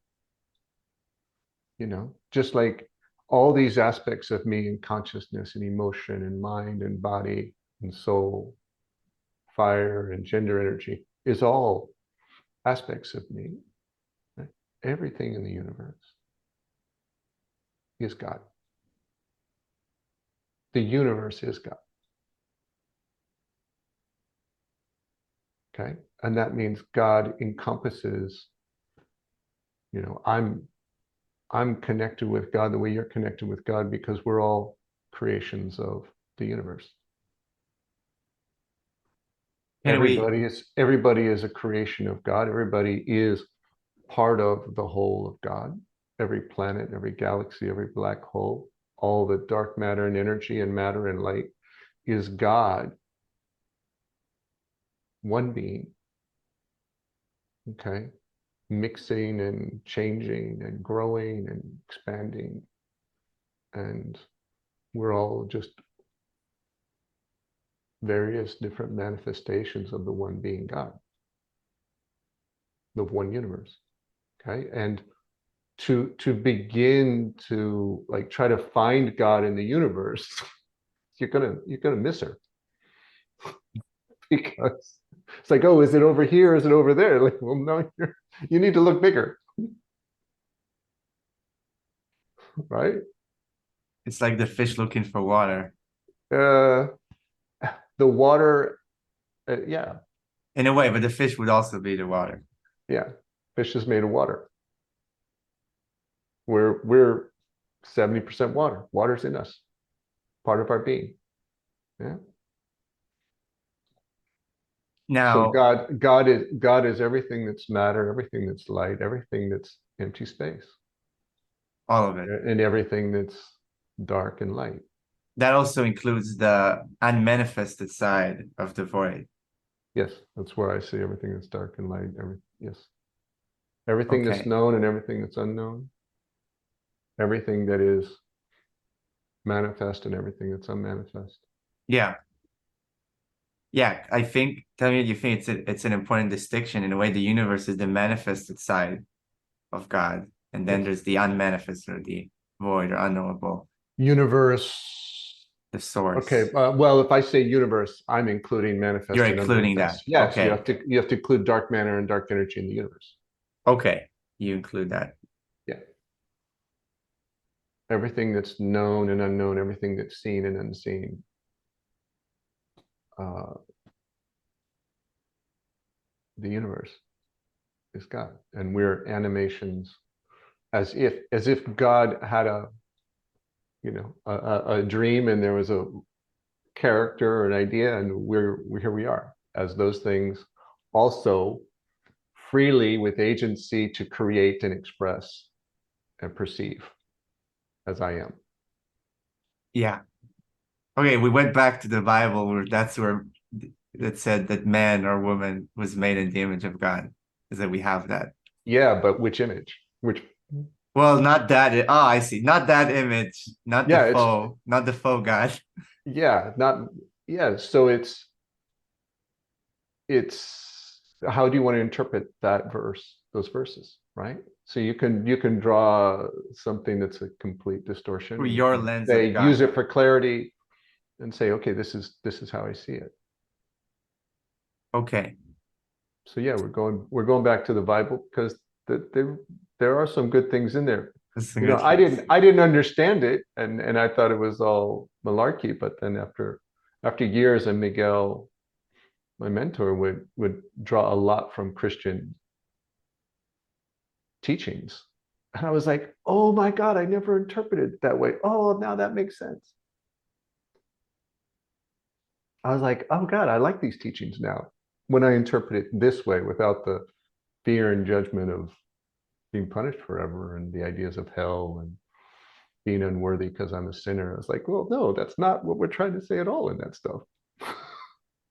[SPEAKER 1] Just like all these aspects of me and consciousness and emotion and mind and body and soul, fire and gender energy is all aspects of me. Right? Everything in the universe is God. The universe is God. Okay. And that means God encompasses, I'm connected with God the way you're connected with God because we're all creations of the universe. Everybody is a creation of God. Everybody is part of the whole of God. Every planet, every galaxy, every black hole, all the dark matter and energy and matter and light is God, one being. Okay. Mixing and changing and growing and expanding. And we're all just various different manifestations of the one being God, the one universe. Okay. And to begin to like try to find God in the universe, you're gonna miss her. Because it's like, oh, is it over here? Is it over there? Like, well, no, you need to look bigger. Right?
[SPEAKER 2] It's like the fish looking for water.
[SPEAKER 1] The water, yeah.
[SPEAKER 2] In a way, but the fish would also be the water.
[SPEAKER 1] Yeah. Fish is made of water. We're 70% water. Water's in us, part of our being. Yeah. So
[SPEAKER 2] Now,
[SPEAKER 1] God is everything that's matter, everything that's light, everything that's empty space,
[SPEAKER 2] all of it.
[SPEAKER 1] and everything that's dark and light.
[SPEAKER 2] That also includes the unmanifested side of the void.
[SPEAKER 1] Yes, that's where I see everything that's dark and light. Yes, everything that's known and everything that's unknown, everything that is manifest and everything that's unmanifest.
[SPEAKER 2] Yeah. Yeah, I think, tell me what you think. It's an important distinction. In a way, the universe is the manifested side of God, and then there's the unmanifested or the void or unknowable.
[SPEAKER 1] Universe.
[SPEAKER 2] The source.
[SPEAKER 1] Okay. Well, if I say universe, I'm including manifest.
[SPEAKER 2] You're
[SPEAKER 1] and
[SPEAKER 2] including
[SPEAKER 1] unmanifest.
[SPEAKER 2] that.
[SPEAKER 1] Yes,
[SPEAKER 2] okay.
[SPEAKER 1] You have to include dark matter and dark energy in the universe.
[SPEAKER 2] Okay, you include that.
[SPEAKER 1] Yeah. Everything that's known and unknown, everything that's seen and unseen. The universe is God, and we're animations, as if God had a dream and there was a character or an idea, and here we are as those things, also freely with agency to create and express and perceive, as I am.
[SPEAKER 2] Yeah. Okay, we went back to the Bible where that said that man or woman was made in the image of God. Is that we have that?
[SPEAKER 1] Yeah, but which image? Which?
[SPEAKER 2] Well, not that. Oh, I see. Not that image. Not
[SPEAKER 1] Yeah,
[SPEAKER 2] the faux. Not the faux God.
[SPEAKER 1] Yeah, not yeah. So it's how do you want to interpret that verse, those verses, right? So you can draw something that's a complete distortion.
[SPEAKER 2] Through your lens
[SPEAKER 1] say,
[SPEAKER 2] of God.
[SPEAKER 1] use it for clarity, and say, okay, this is how I see it.
[SPEAKER 2] Okay.
[SPEAKER 1] So yeah, we're going back to the Bible because there are some good things in there. I didn't understand it, and I thought it was all malarkey. But then after years, and Miguel, my mentor, would draw a lot from Christian teachings, and I was like, oh my God, I never interpreted it that way. Oh, now that makes sense. I was like, oh God, I like these teachings now when I interpret it this way without the fear and judgment of being punished forever and the ideas of hell and being unworthy because I'm a sinner. I was like, well, no, that's not what we're trying to say at all in that stuff.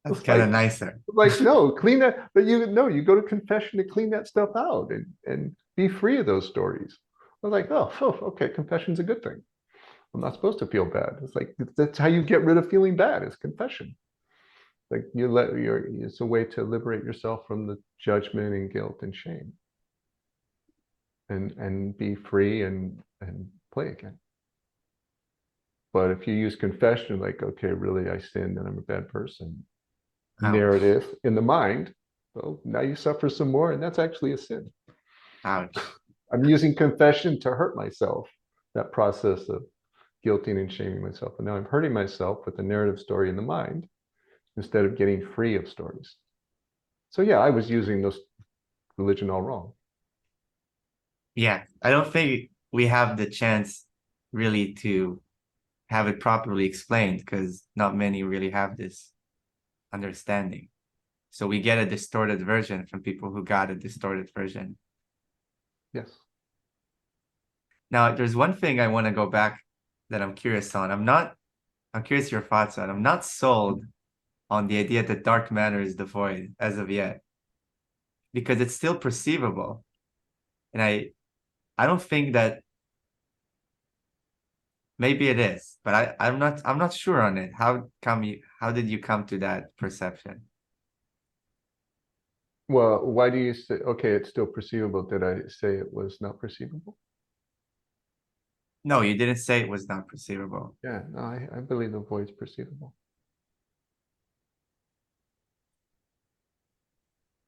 [SPEAKER 2] That's kind of nicer.
[SPEAKER 1] Like, no, clean that, but you go to confession to clean that stuff out and be free of those stories. I was like, oh, okay, confession's a good thing. I'm not supposed to feel bad. It's like that's how you get rid of feeling bad, is confession. Like it's a way to liberate yourself from the judgment and guilt and shame. And be free and play again. But if you use confession, like, okay, really, I sinned and I'm a bad person,
[SPEAKER 2] Ouch.
[SPEAKER 1] narrative in the mind, well, now you suffer some more, and that's actually a sin.
[SPEAKER 2] Ouch.
[SPEAKER 1] I'm using confession to hurt myself, that process of guilting and shaming myself. And now I'm hurting myself with the narrative story in the mind instead of getting free of stories. So yeah, I was using those religion all wrong.
[SPEAKER 2] Yeah, I don't think we have the chance really to have it properly explained because not many really have this understanding. So we get a distorted version from people who got a distorted version.
[SPEAKER 1] Yes.
[SPEAKER 2] Now, there's one thing I want to go back that I'm curious on. I'm curious your thoughts on. I'm not sold on the idea that dark matter is the void as of yet because it's still perceivable. And I don't think that maybe it is, but I'm not sure on it. How did you come to that perception?
[SPEAKER 1] Well, why do you say, okay, it's still perceivable? Did I say it was not perceivable?
[SPEAKER 2] No, you didn't say it was not perceivable.
[SPEAKER 1] Yeah, no, I believe the void's perceivable.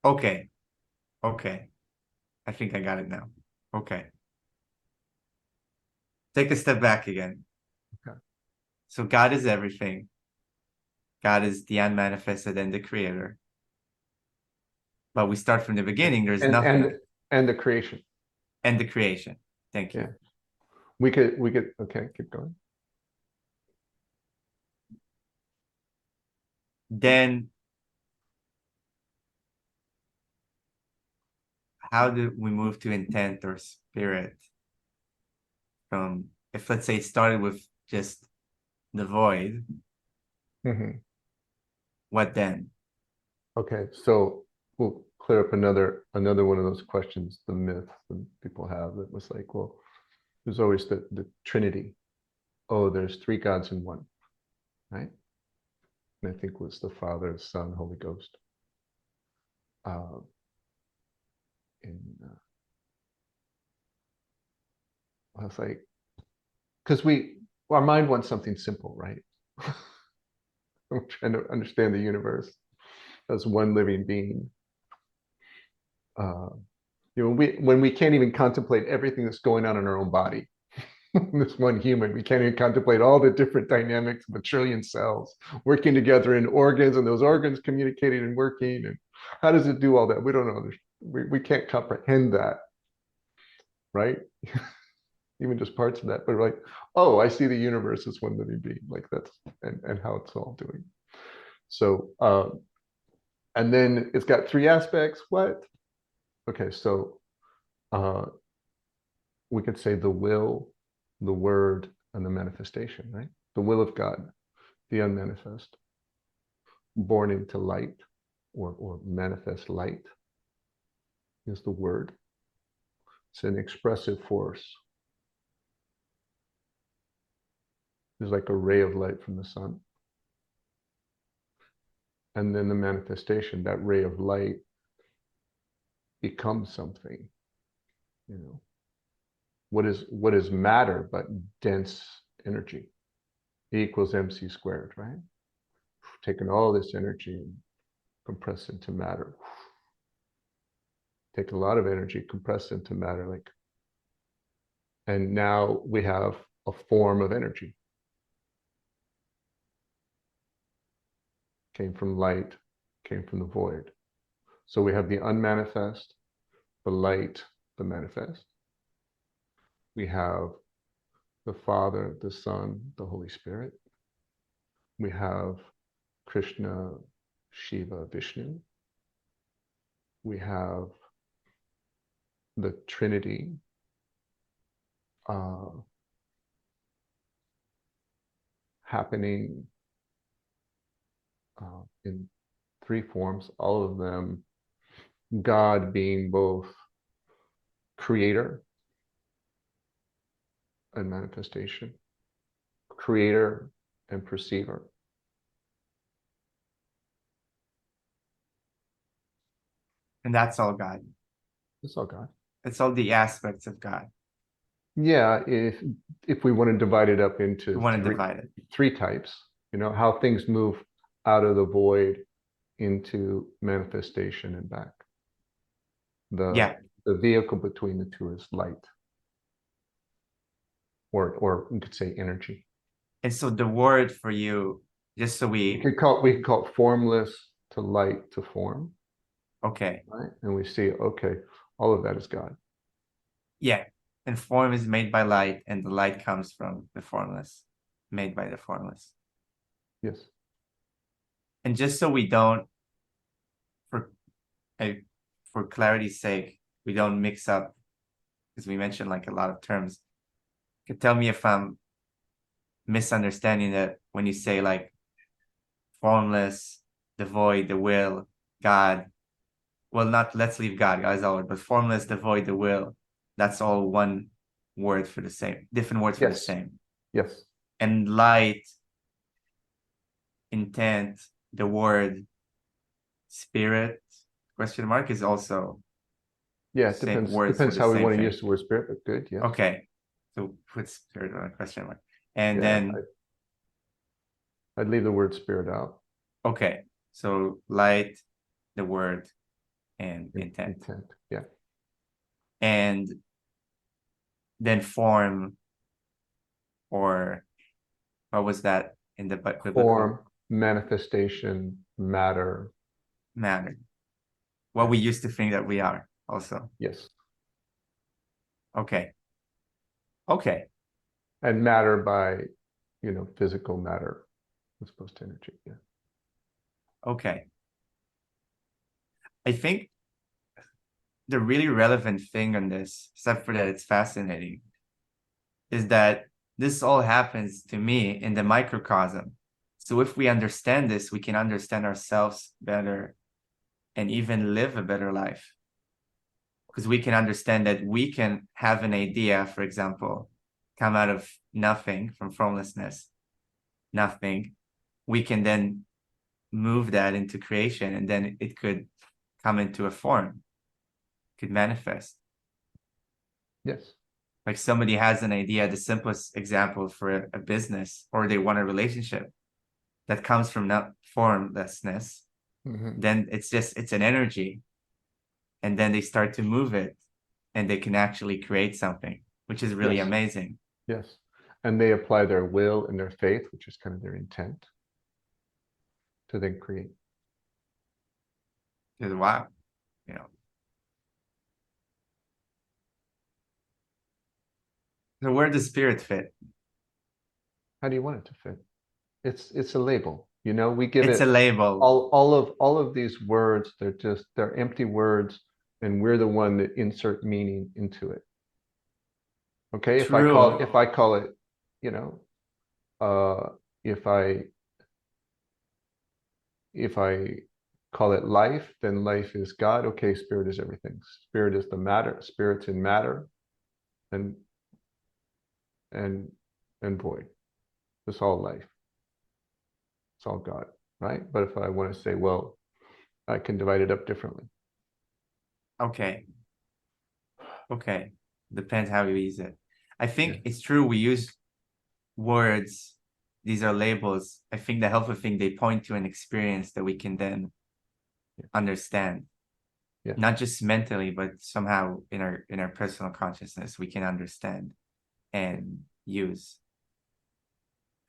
[SPEAKER 2] Okay, okay. I think I got it now. Okay. Take a step back again.
[SPEAKER 1] Okay.
[SPEAKER 2] So God is everything. God is the unmanifested and the creator. But we start from the beginning, there's
[SPEAKER 1] And
[SPEAKER 2] nothing.
[SPEAKER 1] and and the creation.
[SPEAKER 2] And the creation. Thank
[SPEAKER 1] Yeah.
[SPEAKER 2] you.
[SPEAKER 1] We could okay, keep going.
[SPEAKER 2] Then how do we move to intent or spirit from if let's say it started with just the void,
[SPEAKER 1] Mhm.
[SPEAKER 2] what then?
[SPEAKER 1] Okay, so we'll clear up another one of those questions, the myth that people have that was like, well, there's always the Trinity. Oh, there's three gods in one, right? And I think it was the Father, Son, Holy Ghost. Uh, and I was like, because our mind wants something simple, right? I'm trying to understand the universe as one living being. Uh, when we can't even contemplate everything that's going on in our own body, this one human, we can't even contemplate all the different dynamics of a trillion cells working together in organs, and those organs communicating and working. And how does it do all that? We don't know. We can't comprehend that, right? Even just parts of that. But we're like, oh, I see the universe as one living being, like that's and how it's all doing. So and then it's got three aspects. What? Okay, so uh, we could say the will, the word, and the manifestation, right? The will of God, the unmanifest, born into light or manifest light is the word. It's an expressive force. There's like a ray of light from the sun. And then the manifestation, that ray of light becomes something, you know. What is matter but dense energy? E equals mc squared, right? Taking all this energy and compress it into matter. Take a lot of energy, compress it into matter, like, and now we have a form of energy. Came from light, came from the void. So we have the unmanifest, the light, the manifest. We have the Father, the Son, the Holy Spirit. We have Krishna, Shiva, Vishnu. We have the Trinity, uh, happening in three forms, all of them God being both creator and manifestation, creator and perceiver.
[SPEAKER 2] And that's all God.
[SPEAKER 1] It's all God.
[SPEAKER 2] It's all the aspects of God.
[SPEAKER 1] Yeah, if we want to divide it up
[SPEAKER 2] We
[SPEAKER 1] into
[SPEAKER 2] want to divide it.
[SPEAKER 1] three types, how things move out of the void into manifestation and back. The
[SPEAKER 2] Yeah.
[SPEAKER 1] the vehicle between the two is light, or we could say energy.
[SPEAKER 2] And so the word for you, just so
[SPEAKER 1] We could call it formless to light to form,
[SPEAKER 2] okay.
[SPEAKER 1] right? And we see, okay, all of that is God.
[SPEAKER 2] Yeah. And form is made by light, and the light comes from the formless, made by the formless.
[SPEAKER 1] Yes.
[SPEAKER 2] And just so we don't, for uh, for clarity's sake, we don't mix up, because we mentioned like a lot of terms. You could tell me if I'm misunderstanding that when you say like formless, the void, the will, God. Well, not let's leave God, God's all, but formless, the void, the will. That's all one word for the same, different words for the
[SPEAKER 1] Yes.
[SPEAKER 2] same.
[SPEAKER 1] Yes.
[SPEAKER 2] And light, intent, the word, spirit, question mark is also
[SPEAKER 1] Yeah, it
[SPEAKER 2] same
[SPEAKER 1] depends.
[SPEAKER 2] words for
[SPEAKER 1] Depends
[SPEAKER 2] the
[SPEAKER 1] how we
[SPEAKER 2] same
[SPEAKER 1] want to
[SPEAKER 2] thing.
[SPEAKER 1] use the word spirit, but good. Yes.
[SPEAKER 2] Okay. So put spirit on a question mark. And
[SPEAKER 1] Yeah,
[SPEAKER 2] then,
[SPEAKER 1] I'd leave the word spirit out.
[SPEAKER 2] okay. So light, the word, and intent.
[SPEAKER 1] Intent. Yeah.
[SPEAKER 2] And then form, or what was that in the biblical
[SPEAKER 1] Form, manifestation, matter.
[SPEAKER 2] manner? What
[SPEAKER 1] Yeah.
[SPEAKER 2] we used to think that we are also.
[SPEAKER 1] Yes.
[SPEAKER 2] Okay. Okay.
[SPEAKER 1] And matter by, physical matter as opposed to energy. Yeah.
[SPEAKER 2] Okay. I think the really relevant thing on this, except for that it's fascinating, is that this all happens to me in the microcosm. So if we understand this, we can understand ourselves better and even live a better life. Because we can understand that we can have an idea, for example, come out of nothing, from formlessness, nothing. We can then move that into creation, and then it could come into a form, could manifest.
[SPEAKER 1] Yes.
[SPEAKER 2] Like somebody has an idea, the simplest example for a business, or they want a relationship that comes from not formlessness,
[SPEAKER 1] Mm-hmm.
[SPEAKER 2] then it's an energy. And then they start to move it, and they can actually create something, which is really
[SPEAKER 1] Yes.
[SPEAKER 2] amazing.
[SPEAKER 1] Yes. And they apply their will and their faith, which is kind of their intent, to then create.
[SPEAKER 2] Because wow, you know. So where does spirit fit?
[SPEAKER 1] How do you want it to fit? It's a label. We give
[SPEAKER 2] It's a
[SPEAKER 1] it
[SPEAKER 2] label.
[SPEAKER 1] all of these words. They're empty words, and we're the one that insert meaning into it. Okay,
[SPEAKER 2] True.
[SPEAKER 1] if I call it, you know, if I call it life, then life is God. Okay, spirit is everything. Spirit is the matter. Spirit's in matter, and and and void. It's all life. It's all God, right? But if I want to say, well, I can divide it up differently.
[SPEAKER 2] Okay. Okay. Depends how you use it. I
[SPEAKER 1] Yeah.
[SPEAKER 2] think it's true. We use words. These are labels. I think the helpful thing, they point to an experience that we can then
[SPEAKER 1] Yeah.
[SPEAKER 2] understand,
[SPEAKER 1] Yes.
[SPEAKER 2] not just mentally, but somehow in our personal consciousness, we can understand and use.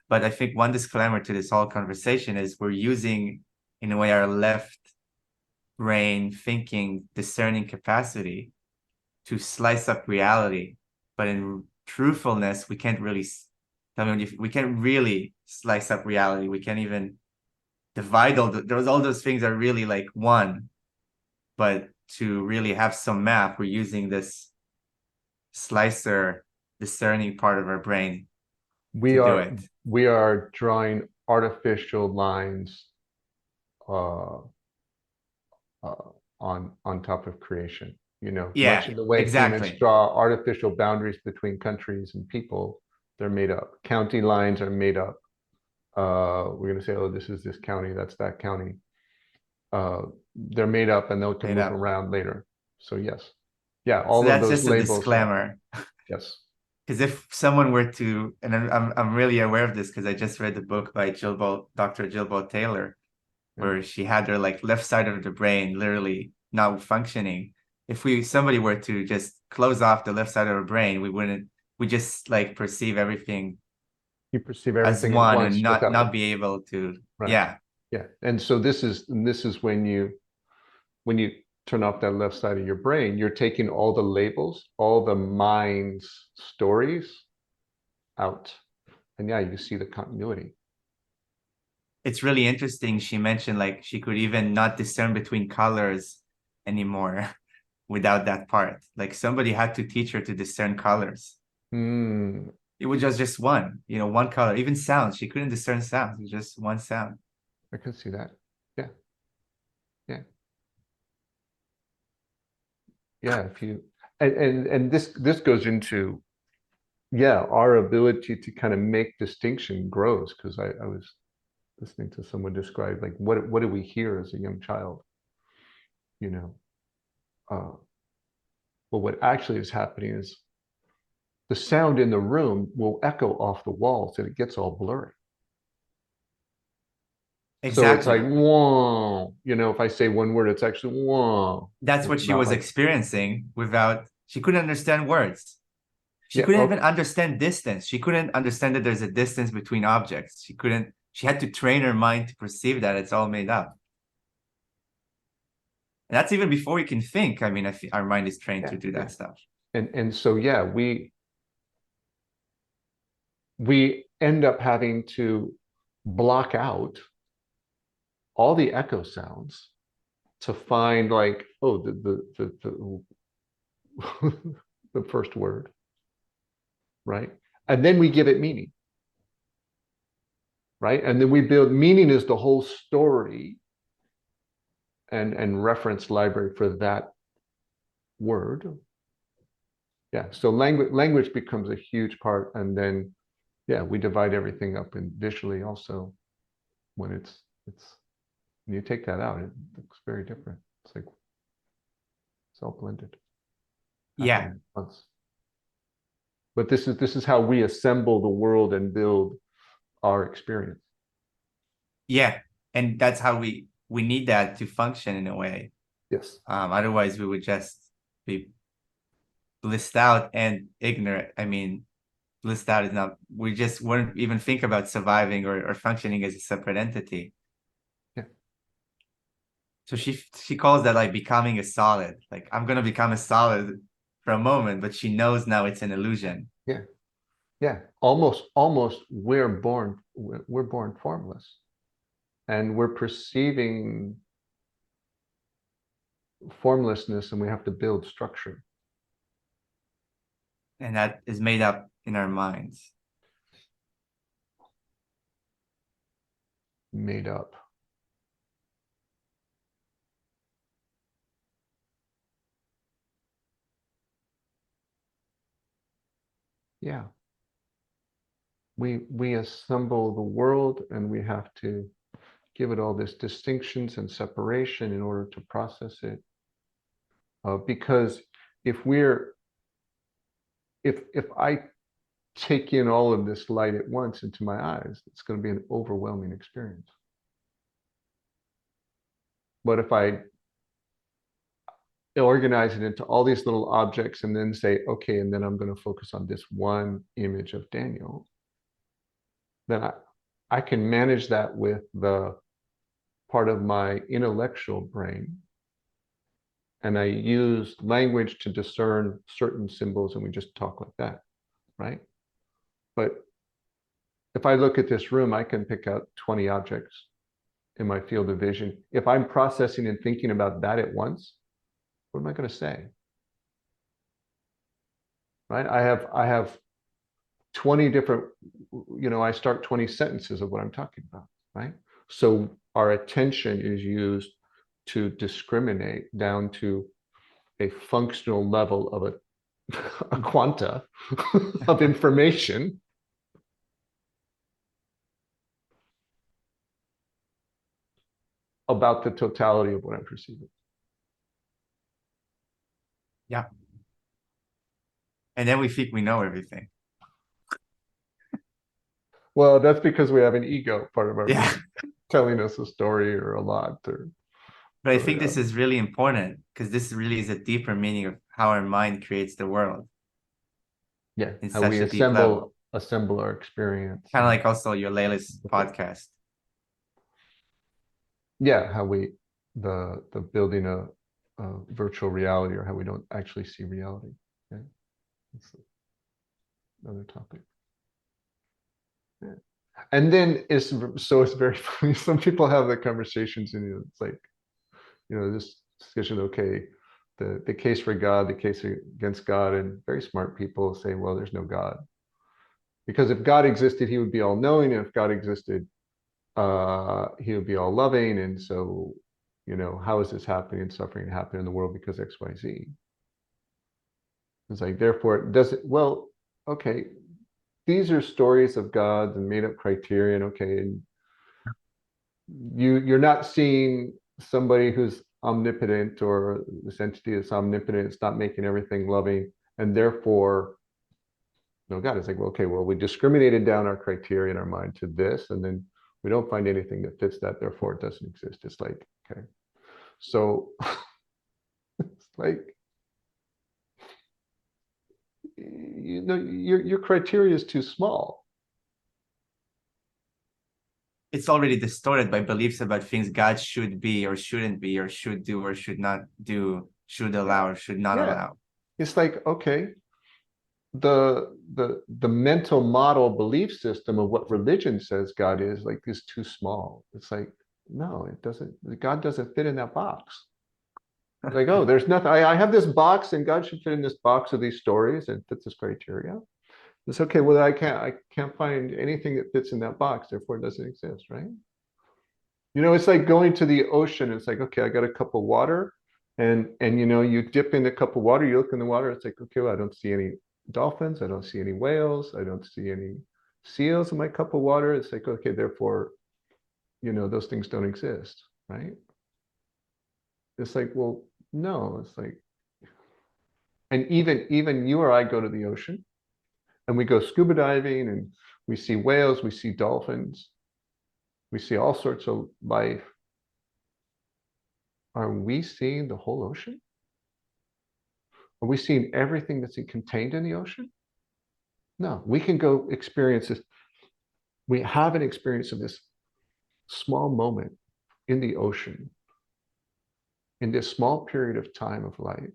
[SPEAKER 2] But I think one disclaimer to this whole conversation is we're using, in a way, our left brain thinking, discerning capacity to slice up reality. But in truthfulness, we can't really, we can't really slice up reality. We can't even divide all those things are really like one. But to really have some map, we're using this slicer, discerning part of our brain
[SPEAKER 1] we
[SPEAKER 2] to do
[SPEAKER 1] are
[SPEAKER 2] it.
[SPEAKER 1] we are drawing artificial lines uh, uh, on top of creation. Much
[SPEAKER 2] Yeah,
[SPEAKER 1] in the way humans
[SPEAKER 2] exactly.
[SPEAKER 1] draw artificial boundaries between countries and people, they're made up. County lines are made up. We're going to say, oh, this is this county, that's that county. They're made up, and they can
[SPEAKER 2] Made
[SPEAKER 1] move
[SPEAKER 2] up.
[SPEAKER 1] around later. So yes, yeah,
[SPEAKER 2] So
[SPEAKER 1] all of
[SPEAKER 2] that's
[SPEAKER 1] those
[SPEAKER 2] just a
[SPEAKER 1] labels are
[SPEAKER 2] disclaimer.
[SPEAKER 1] yes.
[SPEAKER 2] Because if someone were to, and I'm really aware of this because I just read the book by Dr. Jill Bolt Taylor,
[SPEAKER 1] Yeah.
[SPEAKER 2] where she had her like left side of the brain literally not functioning. If we somebody were to just close off the left side of our brain, we just like perceive everything
[SPEAKER 1] You perceive
[SPEAKER 2] as
[SPEAKER 1] everything at
[SPEAKER 2] one and
[SPEAKER 1] once without,
[SPEAKER 2] not be able to,
[SPEAKER 1] right.
[SPEAKER 2] yeah,
[SPEAKER 1] Yeah. And so this is when you turn off that left side of your brain, you're taking all the labels, all the mind's stories out. And yeah, you see the continuity.
[SPEAKER 2] it's really interesting. She mentioned like she could even not discern between colors anymore without that part. Like somebody had to teach her to discern colors.
[SPEAKER 1] Hmm.
[SPEAKER 2] It was just one, one color. Even sounds, she couldn't discern sounds. It was just one sound.
[SPEAKER 1] I can see that. Yeah. Yeah. Yeah. If you and this goes into, yeah, our ability to kind of make distinction grows, because I was listening to someone describe like what do we hear as a young child, you know? Well, what actually is happening is the sound in the room will echo off the walls and it gets all blurry. So it's like,
[SPEAKER 2] Exactly.
[SPEAKER 1] whoa, if I say one word, it's actually whoa.
[SPEAKER 2] That's what
[SPEAKER 1] It's
[SPEAKER 2] she
[SPEAKER 1] not
[SPEAKER 2] was
[SPEAKER 1] like,
[SPEAKER 2] experiencing without, she couldn't understand words. She
[SPEAKER 1] yeah,
[SPEAKER 2] couldn't even
[SPEAKER 1] okay,
[SPEAKER 2] understand distance. She couldn't understand that there's a distance between objects. She had to train her mind to perceive that it's all made up. And that's even before we can think. I mean, our mind is trained
[SPEAKER 1] yeah,
[SPEAKER 2] to do
[SPEAKER 1] yeah.
[SPEAKER 2] that stuff.
[SPEAKER 1] And so yeah, we end up having to block out all the echo sounds to find like, oh, the first word, right? And then we give it meaning, right? And then we build meaning is the whole story and reference library for that word. Yeah. So language becomes a huge part, and then yeah, we divide everything up and visually also when it's when you take that out, it looks very different. It's like it's all blended
[SPEAKER 2] Yeah.
[SPEAKER 1] happening at once. But this is how we assemble the world and build our experience.
[SPEAKER 2] Yeah. And that's how we need that to function in a way.
[SPEAKER 1] Yes.
[SPEAKER 2] Otherwise we would just be blissed out and ignorant. I mean, blissed out is not, we just wouldn't even think about surviving or functioning as a separate entity.
[SPEAKER 1] Yeah.
[SPEAKER 2] So she calls that like becoming a solid. Like I'm gonna become a solid for a moment, but she knows now it's an illusion.
[SPEAKER 1] Yeah. Yeah. Almost we're born formless, and we're perceiving formlessness, and we have to build structure.
[SPEAKER 2] And that is made up in our minds.
[SPEAKER 1] Made up. Yeah. We assemble the world, and we have to give it all this distinctions and separation in order to process it. Because if we're if I take in all of this light at once into my eyes, it's going to be an overwhelming experience. But if I organize it into all these little objects and then say, okay, and then I'm going to focus on this one image of Daniel, then I can manage that with the part of my intellectual brain. And I use language to discern certain symbols, and we just talk like that, right? But if I look at this room, I can pick out 20 objects in my field of vision. If I'm processing and thinking about that at once, what am I going to say? Right? I have 20 different, I start 20 sentences of what I'm talking about, right? So our attention is used to discriminate down to a functional level of a quanta of information about the totality of what I'm perceiving.
[SPEAKER 2] Yeah. And then we think we know everything.
[SPEAKER 1] Well, that's because we have an ego part of our
[SPEAKER 2] Yeah.
[SPEAKER 1] brain telling us a story or a lot
[SPEAKER 2] But I
[SPEAKER 1] or
[SPEAKER 2] think
[SPEAKER 1] yeah.
[SPEAKER 2] this is really important because this really is a deeper meaning of how our mind creates the world
[SPEAKER 1] Yeah,
[SPEAKER 2] in
[SPEAKER 1] how we
[SPEAKER 2] such a deep level.
[SPEAKER 1] assemble our experience
[SPEAKER 2] Kind of
[SPEAKER 1] and
[SPEAKER 2] like also your latest podcast.
[SPEAKER 1] yeah, how we the building a virtual reality or how we don't actually see reality. Yeah, that's another topic. Yeah. And then it's very funny. Some people have the conversations and it's like, this discussion, okay, the case for God, the case against God, and very smart people say, well, there's no God. Because if God existed, he would be all knowing, and if God existed, he would be all loving. And so, how is this happening and suffering happening in the world because XYZ? It's like, therefore, does it, well, okay, these are stories of gods and made up criterion, okay, and you're not seeing somebody who's omnipotent or this entity that's omnipotent, it's not making everything loving, and therefore, no God. It's like, well, okay, well, we discriminated down our criteria in our mind to this, and then we don't find anything that fits that, therefore it doesn't exist. It's like, okay. So it's like, your criteria is too small.
[SPEAKER 2] It's already distorted by beliefs about things God should be or shouldn't be or should do or should not do, should allow or should not
[SPEAKER 1] Yeah.
[SPEAKER 2] allow.
[SPEAKER 1] It's like, okay, the mental model belief system of what religion says God is like is too small. It's like, no, it doesn't, God doesn't fit in that box. Like, oh, there's nothing. I have this box and God should fit in this box of these stories and fits this criteria. It's okay. Well, I can't find anything that fits in that box, therefore it doesn't exist, right? It's like going to the ocean. It's like, okay, I got a cup of water, and you dip in a cup of water, you look in the water, it's like, okay, well, I don't see any dolphins, I don't see any whales, I don't see any seals in my cup of water. It's like, okay, therefore, those things don't exist, right? It's like, well, no, it's like, and even you or I go to the ocean and we go scuba diving and we see whales, we see dolphins, we see all sorts of life. Are we seeing the whole ocean? Are we seeing everything that's contained in the ocean? No, we can go experience this. We have an experience of this small moment in the ocean, in this small period of time of light.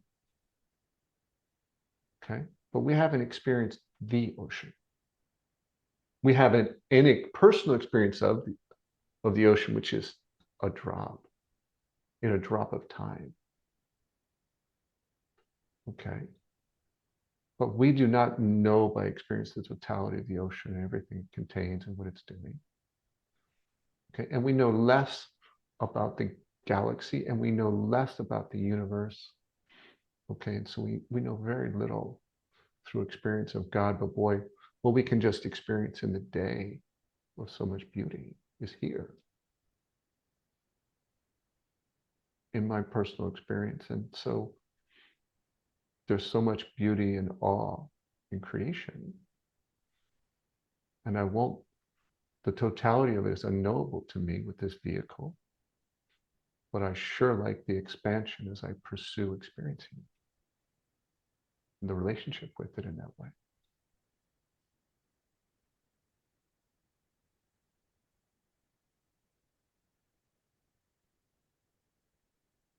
[SPEAKER 1] Okay. But we haven't experienced the ocean. We have any personal experience of the ocean, which is a drop in a drop of time. Okay. But we do not know by experience the totality of the ocean and everything it contains and what it's doing. Okay. And we know less about the galaxy and we know less about the universe. Okay. And so we know very little through experience of God, but boy, what we can just experience in the day with so much beauty is here in my personal experience. And so there's so much beauty and awe in creation. And the totality of it is unknowable to me with this vehicle, but I sure like the expansion as I pursue experiencing the relationship with it in that way.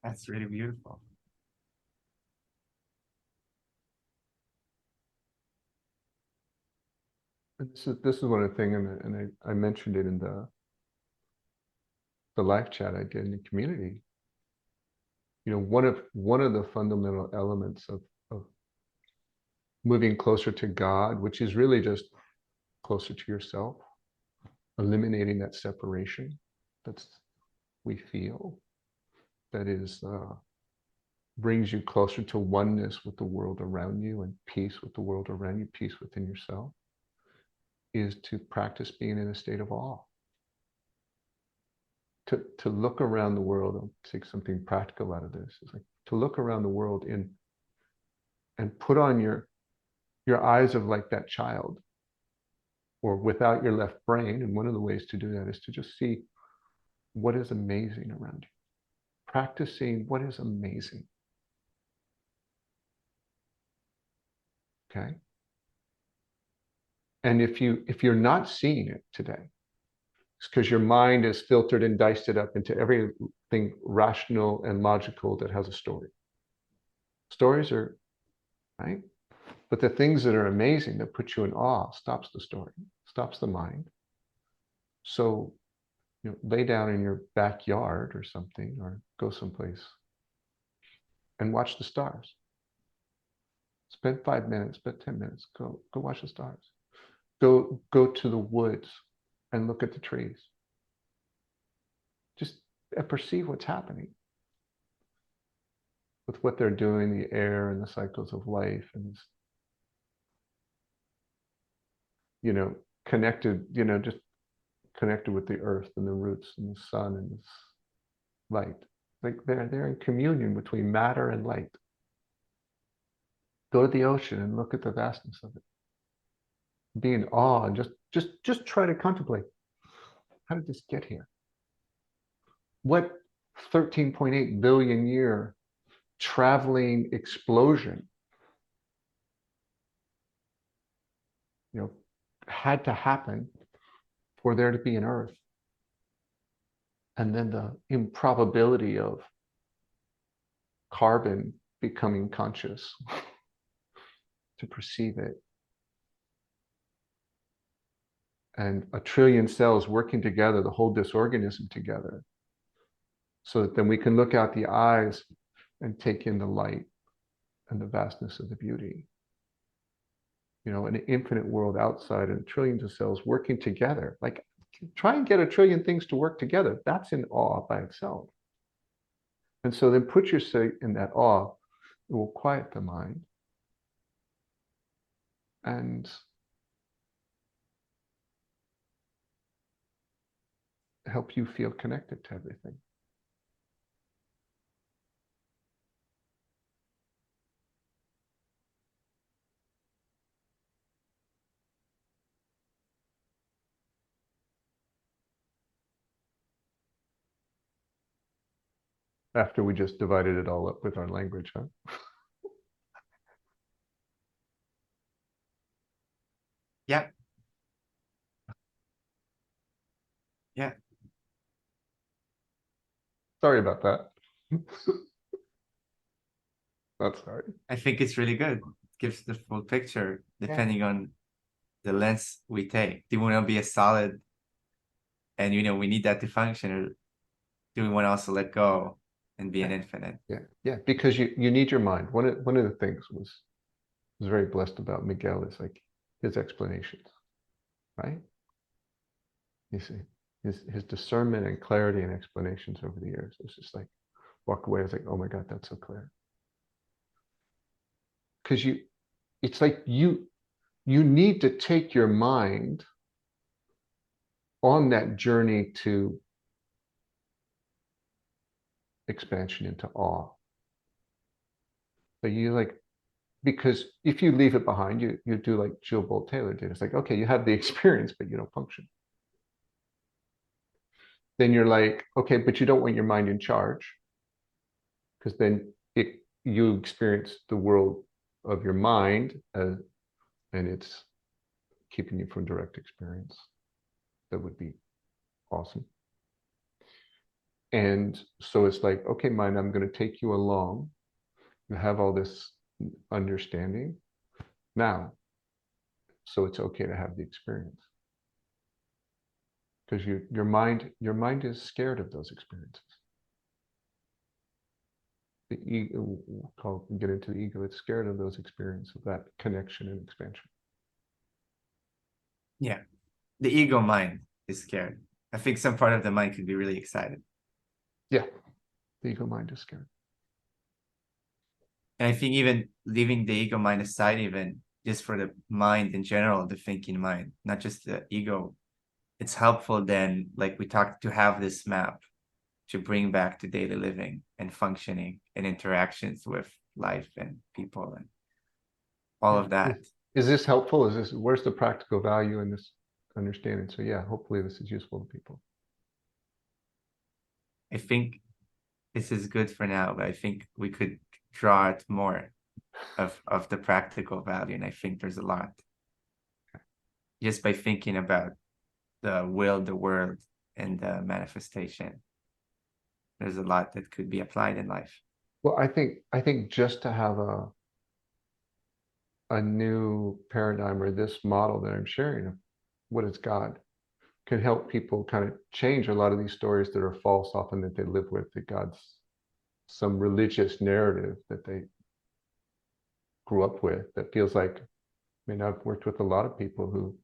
[SPEAKER 2] That's really beautiful.
[SPEAKER 1] And this is one of the things, and I mentioned it in the live chat I did in the community. One of the fundamental elements of moving closer to God, which is really just closer to yourself, eliminating that separation that's we feel that is brings you closer to oneness with the world around you and peace with the world around you, peace within yourself, is to practice being in a state of awe. To look around the world, I'll take something practical out of this. It's like to look around the world and put on your eyes of like that child or without your left brain. And one of the ways to do that is to just see what is amazing around you. Practicing what is amazing. Okay. And if you're not seeing it today, it's because your mind is filtered and diced it up into everything rational and logical that has a story. Stories are right, but the things that are amazing that put you in awe stops the story, stops the mind. So, lay down in your backyard or something, or go someplace and watch the stars. Spend 5 minutes, spend 10 minutes, go watch the stars. Go to the woods and look at the trees. Just perceive what's happening with what they're doing, the air and the cycles of life, and connected, just connected with the earth and the roots and the sun and this light. Like they're in communion between matter and light. Go to the ocean and look at the vastness of it. Be in awe and just try to contemplate. How did this get here? What 13.8 billion year traveling explosion, had to happen for there to be an earth? And then the improbability of carbon becoming conscious to perceive it. And a trillion cells working together to hold this organism together, so that then we can look out the eyes and take in the light and the vastness of the beauty. An infinite world outside and trillions of cells working together. Like, try and get a trillion things to work together. That's in awe by itself. And so then put yourself in that awe. It will quiet the mind and help you feel connected to everything. After we just divided it all up with our language, huh?
[SPEAKER 2] Yeah. Yeah.
[SPEAKER 1] Sorry about that. Not sorry.
[SPEAKER 2] I think it's really good. It gives the full picture depending on the lens we take. Do we want to be a solid and we need that to function, or do we want to also let go and be an infinite?
[SPEAKER 1] Yeah, because you need your mind. One of the things was very blessed about Miguel is like his explanations, right? You see, his discernment and clarity and explanations over the years. It's just like walk away. I was like, oh my God, that's so clear. Because it's like you need to take your mind on that journey to expansion into awe. But because if you leave it behind, you do like Jill Bolt Taylor did. It's like, okay, you have the experience, but you don't function. Then you're like, okay, but you don't want your mind in charge, because then you experience the world of your mind, and it's keeping you from direct experience. That would be awesome. And so it's like, okay, mind, I'm going to take you along. You have all this understanding now, so it's okay to have the experience, because your mind is scared of those experiences. The ego, get into the ego, it's scared of those experiences, of that connection and expansion.
[SPEAKER 2] Yeah, the ego mind is scared. I think some part of the mind could be really excited.
[SPEAKER 1] Yeah, the ego mind is scared.
[SPEAKER 2] And I think even leaving the ego mind aside, even just for the mind in general, the thinking mind, not just the ego, it's helpful then, like we talked, to have this map to bring back to daily living and functioning and interactions with life and people and all of that.
[SPEAKER 1] Is this helpful? Where's the practical value in this? understanding. So yeah, hopefully this is useful to people.
[SPEAKER 2] I think this is good for now, but I think we could draw it more of the practical value. And I think there's a lot just by thinking about the will, the world, and the manifestation. There's a lot that could be applied in life.
[SPEAKER 1] Well, I think just to have a new paradigm or this model that I'm sharing of what is God can help people kind of change a lot of these stories that are false, often that they live with, that God's some religious narrative that they grew up with that feels like, I mean, I've worked with a lot of people who,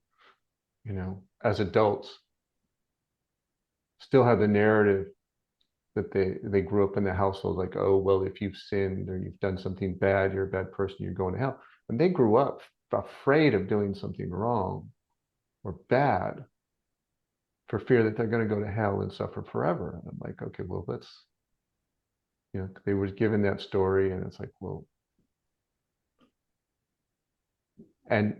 [SPEAKER 1] as adults still have the narrative that they grew up in the household like, oh, well, if you've sinned or you've done something bad, you're a bad person, you're going to hell. And they grew up afraid of doing something wrong or bad for fear that they're going to go to hell and suffer forever. And I'm like, okay, well, they were given that story, and it's like, well, and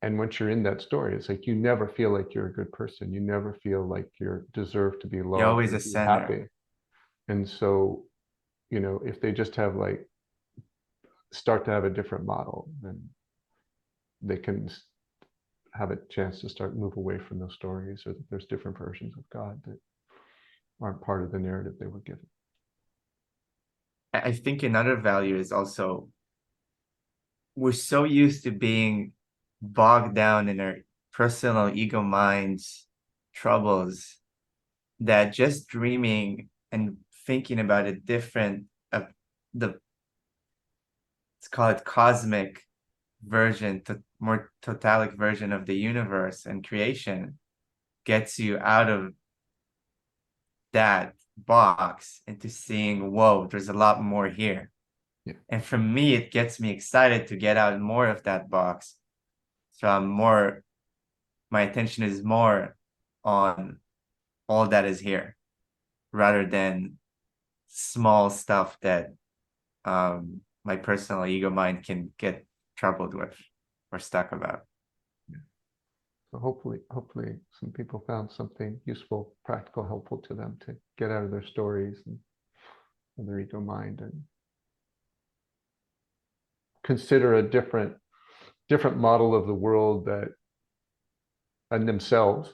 [SPEAKER 1] once you're in that story, it's like you never feel like you're a good person. You never feel like you're deserve to be
[SPEAKER 2] You're
[SPEAKER 1] loved
[SPEAKER 2] always
[SPEAKER 1] or
[SPEAKER 2] a
[SPEAKER 1] be
[SPEAKER 2] sinner.
[SPEAKER 1] happy. And so, if they just have like start to have a different model, then they can have a chance to start move away from those stories, or that there's different versions of God that aren't part of the narrative they were given.
[SPEAKER 2] I think another value is also we're so used to being bogged down in our personal ego minds troubles that just dreaming and thinking about a different the let's call it cosmic version, to more totalic version of the universe and creation gets you out of that box into seeing, whoa, there's a lot more here.
[SPEAKER 1] Yeah.
[SPEAKER 2] And for me, it gets me excited to get out more of that box. So my attention is more on all that is here rather than small stuff that my personal ego mind can get troubled with or stuck about.
[SPEAKER 1] So hopefully some people found something useful, practical, helpful to them to get out of their stories and their ego mind, and consider a different model of the world that and themselves.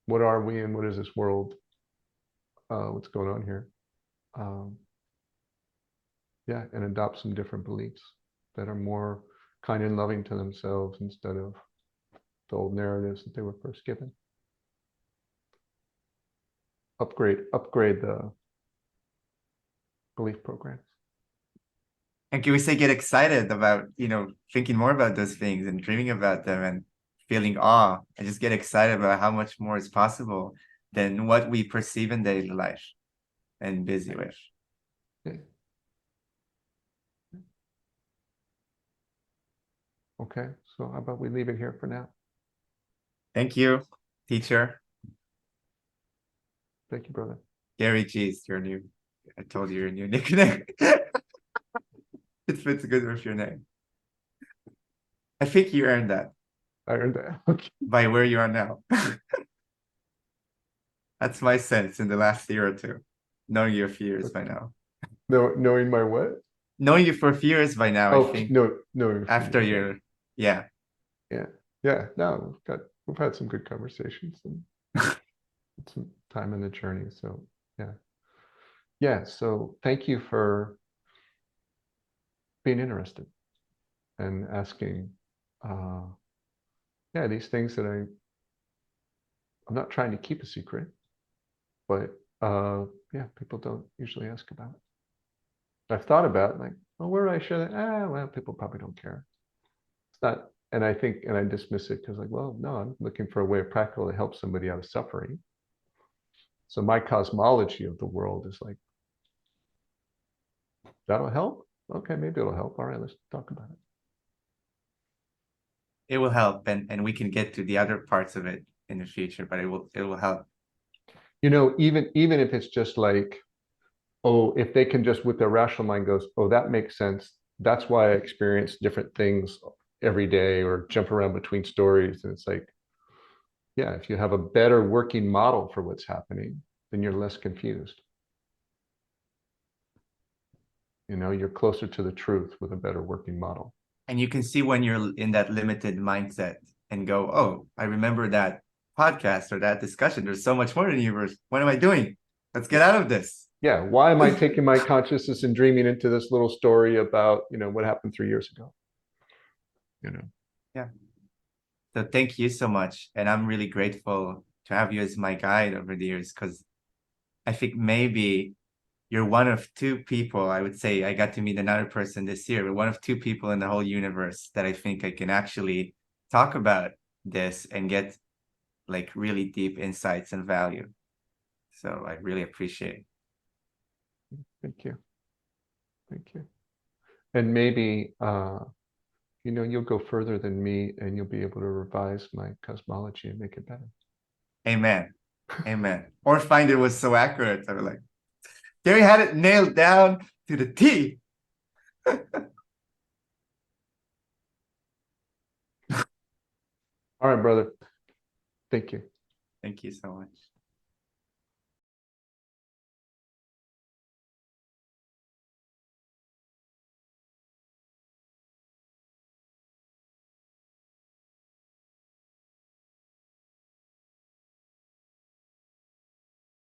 [SPEAKER 1] What are we and what is this world? What's going on here? Yeah, and adopt some different beliefs that are more kind and loving to themselves instead of the old narratives that they were first given. Upgrade the belief programs.
[SPEAKER 2] And can we say get excited about, thinking more about those things and dreaming about them and feeling awe and just get excited about how much more is possible than what we perceive in daily life and busy with.
[SPEAKER 1] Yeah. Okay, so how about we leave it here for now?
[SPEAKER 2] Thank you, teacher.
[SPEAKER 1] Thank you, brother.
[SPEAKER 2] Gary G's your new, I told you your new nickname. It fits good with your name. I think you earned that
[SPEAKER 1] I earned that. Okay.
[SPEAKER 2] by where you are now. That's my sense in the last year or two, knowing you a few years by now.
[SPEAKER 1] Knowing my what?
[SPEAKER 2] Knowing you for a few years by now, I
[SPEAKER 1] Oh,
[SPEAKER 2] think
[SPEAKER 1] no.
[SPEAKER 2] after your, yeah.
[SPEAKER 1] Yeah. No, we've had some good conversations and some time in the journey. So yeah. So thank you for being interested and asking. These things that I'm not trying to keep a secret, but people don't usually ask about it. I've thought about like, well, where do I share that? Well, people probably don't care. It's not, and I dismiss it because like, well, no, I'm looking for a way of practical to help somebody out of suffering. So my cosmology of the world is like, that'll help. Okay, maybe it'll help. All right, let's talk about it.
[SPEAKER 2] It will help, and we can get to the other parts of it in the future, but it will help.
[SPEAKER 1] Even if it's just like, oh, if they can just with their rational mind goes, oh, that makes sense. That's why I experience different things every day or jump around between stories. And it's like, yeah, if you have a better working model for what's happening, then you're less confused. You're closer to the truth with a better working model.
[SPEAKER 2] And you can see when you're in that limited mindset and go, oh, I remember that podcast or that discussion. There's so much more in the universe. What am I doing? Let's get out of this.
[SPEAKER 1] Yeah, why am I taking my consciousness and dreaming into this little story about, what happened 3 years ago?
[SPEAKER 2] Yeah. So thank you so much. And I'm really grateful to have you as my guide over the years, because I think maybe you're one of two people. I would say I got to meet another person this year, but one of two people in the whole universe that I think I can actually talk about this and get like really deep insights and value. So I really appreciate it.
[SPEAKER 1] Thank you. Thank you. And maybe, you'll go further than me and you'll be able to revise my cosmology and make it better.
[SPEAKER 2] Amen. Amen. Or find it was so accurate. I was like, Gary had it nailed down to the T.
[SPEAKER 1] All right, brother. Thank you.
[SPEAKER 2] Thank you so much.